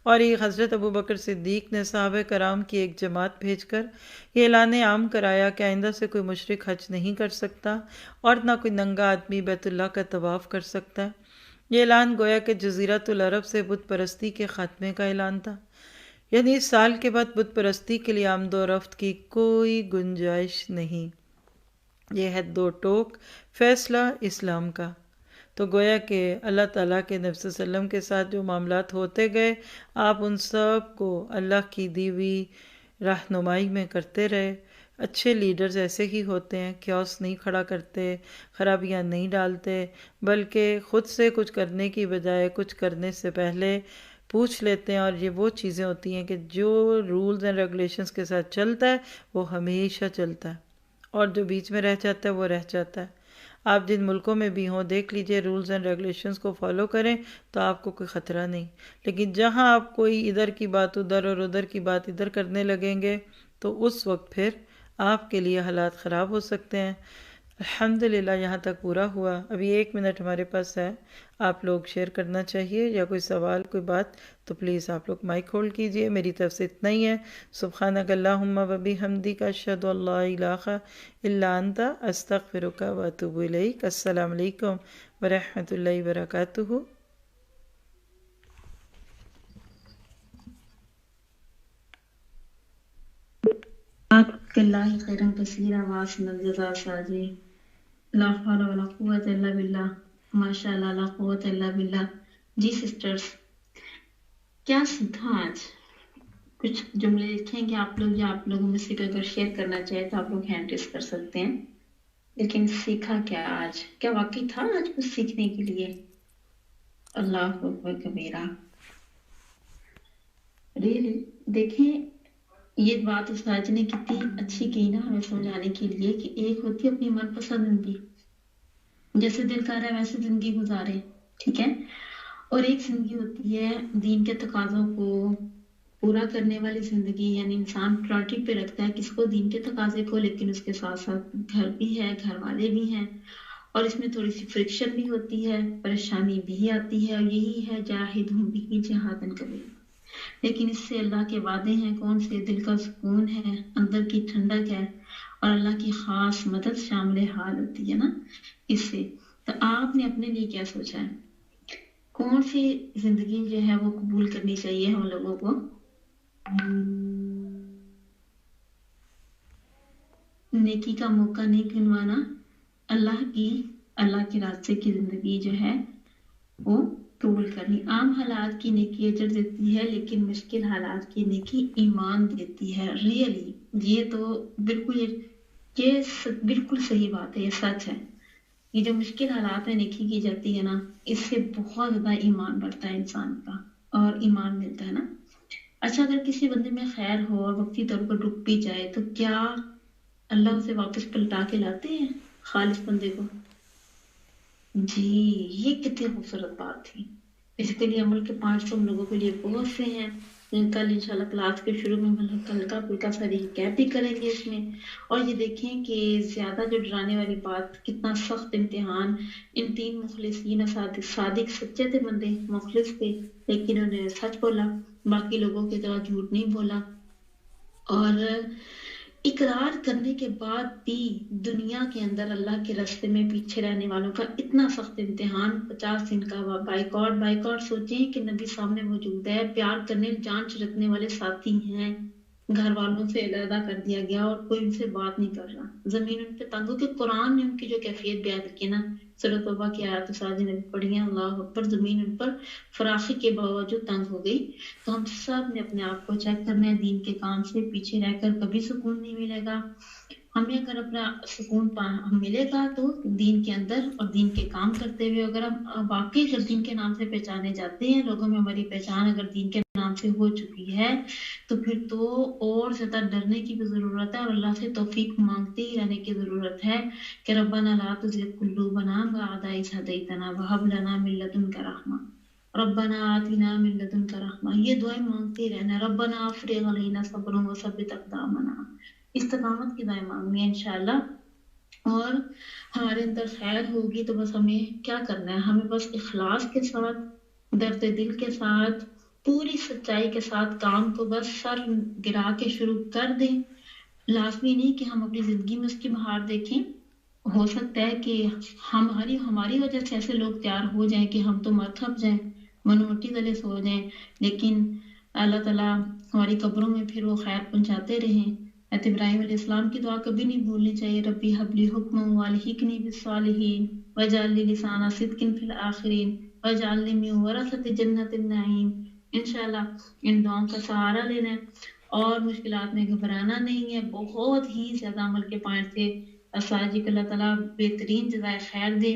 اور یہ حضرت ابو بکر صدیق نے صحابہ کرام کی ایک جماعت بھیج کر یہ اعلان عام کرایا کہ آئندہ سے کوئی مشرک حج نہیں کر سکتا اور نہ کوئی ننگا آدمی بیت اللہ کا طواف کر سکتا ہے۔ یہ اعلان گویا کہ جزیرۃ العرب سے بت پرستی کے خاتمے کا اعلان تھا، یعنی اس سال کے بعد بت پرستی کے لیے آمد و رفت کی کوئی گنجائش نہیں۔ یہ ہے 2 ٹوک فیصلہ اسلام کا۔ تو گویا کہ اللہ تعالیٰ کے نبی صلی اللہ علیہ وسلم کے ساتھ جو معاملات ہوتے گئے، آپ ان سب کو اللہ کی دی ہوئی رہنمائی میں کرتے رہے۔ اچھے لیڈرز ایسے ہی ہوتے ہیں، کیوس نہیں کھڑا کرتے، خرابیاں نہیں ڈالتے، بلکہ خود سے کچھ کرنے کی بجائے کچھ کرنے سے پہلے پوچھ لیتے ہیں، اور یہ وہ چیزیں ہوتی ہیں کہ جو رولز اینڈ ریگولیشنز کے ساتھ چلتا ہے وہ ہمیشہ چلتا ہے، اور جو بیچ میں رہ جاتا ہے وہ رہ جاتا ہے۔ آپ جن ملکوں میں بھی ہوں دیکھ لیجئے، رولز اینڈ ریگولیشنز کو فالو کریں تو آپ کو کوئی خطرہ نہیں، لیکن جہاں آپ کوئی ادھر کی بات ادھر اور ادھر کی بات ادھر کرنے لگیں گے تو اس وقت پھر آپ کے لیے حالات خراب ہو سکتے ہیں۔ الحمدللہ یہاں تک پورا ہوا۔ ابھی 1 منٹ ہمارے پاس ہے، آپ لوگ شیئر کرنا چاہیے یا کوئی سوال کوئی بات تو پلیز آپ لوگ مائک ہولڈ کیجئے۔ میری طرف سے اتنا ہی ہے۔ سبحانک اللہم و بحمدک، اشہد ان لا الہ الا انت، استغفرک و اتوب الیک۔ السلام علیکم ورحمۃ اللہ وبرکاتہ۔ اللہ خیرن کثیرا واسن الجزاء ساجی، لا حول ولا قوت الا باللہ، ماشاء اللہ لا قوت الا باللہ۔ جی سسٹرز، کیا سیکھا آج؟ کچھ جملے لکھیں گے آپ لوگ، یا آپ لوگوں میں سے اگر شیئر کرنا چاہے تو آپ لوگ ہینڈ ریز کر سکتے ہیں۔ لیکن سیکھا کیا آج؟ کیا واقعی تھا آج کچھ سیکھنے کے لیے؟ اللہ اکبر کبیرہ. ریئلی دیکھیں یہ بات استاد نے کتنی اچھی کی نا ہمیں سمجھانے کے لیے کہ ایک ہوتی ہے اپنی من پسند زندگی، جیسے دل کر رہا ہے ویسے زندگی گزارے، ٹھیک ہے، اور ایک زندگی ہوتی ہے دین کے تقاضوں کو پورا کرنے والی زندگی، یعنی انسان پرائرٹی پہ رکھتا ہے کس کو، دین کے تقاضے کو، لیکن اس کے ساتھ ساتھ گھر بھی ہے، گھر والے بھی ہیں، اور اس میں تھوڑی سی فرکشن بھی ہوتی ہے، پریشانی بھی آتی ہے، اور یہی ہے جاہدہم بہ جہادا کبیرا. لیکن اس سے اللہ کے وعدے ہیں، کون سے، دل کا سکون ہے، اندر کی ٹھنڈک ہے، اور اللہ کی خاص مدد شامل حال ہوتی ہے نا اس سے. تو آپ نے اپنے لیے کیا سوچا ہے، کون سی زندگی جو ہے وہ قبول کرنی چاہیے ہم لوگوں کو؟ نیکی کا موقع نہیں گنوانا، اللہ کے راستے کی زندگی جو ہے وہ قبول کرنی. عام حالات کی نیکی اجر دیتی ہے، لیکن مشکل حالات کی نیکی ایمان دیتی ہے. ریئلی یہ تو بالکل صحیح بات ہے، یہ سچ ہے. یہ جو مشکل حالات میں نیکی کی جاتی ہے نا، اس سے بہت زیادہ ایمان بڑھتا ہے انسان کا اور ایمان ملتا ہے نا. اچھا اگر کسی بندے میں خیر ہو اور وقتی طور پر رک بھی جائے تو کیا اللہ اسے واپس پلٹا کے لاتے ہیں خالص بندے کو؟ جی یہ کتنی خوبصورت بات تھی. اس کے لیے عمل کے 5 ہم لوگوں کے لیے بہت سے ہیں. کل انشاءاللہ کلاس کے شروع میں ہم ہلکا پھلکا سا ریکیپ بھی کریں گے اس میں. اور یہ دیکھیں کہ زیادہ جو ڈرانے والی بات، کتنا سخت امتحان. ان 3 مخلصین صادق سچے تھے بندے، مخلص تھے، لیکن انہوں نے سچ بولا، باقی لوگوں کی طرح جھوٹ نہیں بولا. اور اقرار کرنے کے بعد بھی دنیا کے اندر اللہ کے راستے میں پیچھے رہنے والوں کا اتنا سخت امتحان، 50 دن کا بائیکاٹ. سوچیں کہ نبی سامنے موجود ہے، پیار کرنے جان چھڑکنے والے ساتھی ہیں، گھر والوں سے علیحدہ کر دیا گیا اور کوئی ان سے بات نہیں کر رہا. زمین ان پہ تنگ ہو کہ قرآن نے ان کی جو کیفیت بیان کی نا، سورۃ توبہ کی آیات ساجی نے پڑھی ہیں، اللہ اکبر، زمین ان پر فراخی کے باوجود تنگ ہو گئی. تو ہم سب نے اپنے آپ کو چیک کرنا ہے، دین کے کام سے پیچھے رہ کر کبھی سکون نہیں ملے گا. ہمیں اگر اپنا سکون ملے گا تو دین کے اندر اور دین کے کام کرتے ہوئے. اگر ہم واقعی اگر دین کے نام سے پہچانے جاتے ہیں، لوگوں میں ہماری پہچان اگر دین کے نام سے ہو چکی ہے، تو پھر تو اور زیادہ ڈرنے کی بھی ضرورت ہے اور اللہ سے توفیق مانگتے ہی رہنے کی ضرورت ہے کہ ربنا لا تزغ قلوبنا بعد إذ هديتنا وهب لنا من لدنك رحمة ربنا آتنا من لدنك رحمة. یہ دعائیں مانگتے رہنا، ربنا افرغ علينا صبرا وثبت اقدامنا، استقامت کی دعائیں مانگنی ہے انشاءاللہ. اور ہمارے اندر خیر ہوگی تو بس ہمیں کیا کرنا ہے، ہمیں بس اخلاص کے ساتھ، درد دل کے ساتھ، پوری سچائی کے ساتھ کام کو بس سر گرا کے شروع کر دیں. لازمی نہیں کہ ہم اپنی زندگی میں اس کی بہار دیکھیں. ہو سکتا ہے کہ ہماری وجہ سے ایسے لوگ تیار ہو جائیں کہ ہم تو مر تھپ جائیں، منوٹی گلے سو جائیں، لیکن اللہ تعالیٰ ہماری قبروں میں پھر وہ خیر پہنچاتے رہیں. حضرت ابراہیم علیہ السلام کی دعا کبھی نہیں بھولنی چاہیے، ربی حبلی حکما والحقنی بالصالحین واجعل لی لسان صدق فی الآخرین واجعلنی من ورثۃ جنۃ النعیم. انشاءاللہ ان دعاؤں کا سہارا لینا ہے اور مشکلات میں گھبرانا نہیں ہے. بہت ہی زیادہ عمل کے پوائنٹ تھے. اساجی کو اللہ تعالیٰ بہترین جزائے خیر دے.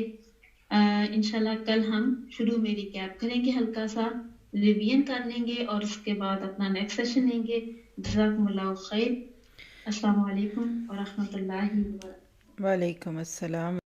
انشاءاللہ کل ہم شروع میں ریکیپ کریں گے، ہلکا سا ریویژن کر لیں گے اور اس کے بعد اپنا نیکسٹ سیشن لیں گے. جزاکم اللہ خیر. السلام علیکم ورحمۃ اللہ وبرکاتہ. وعلیکم السلام.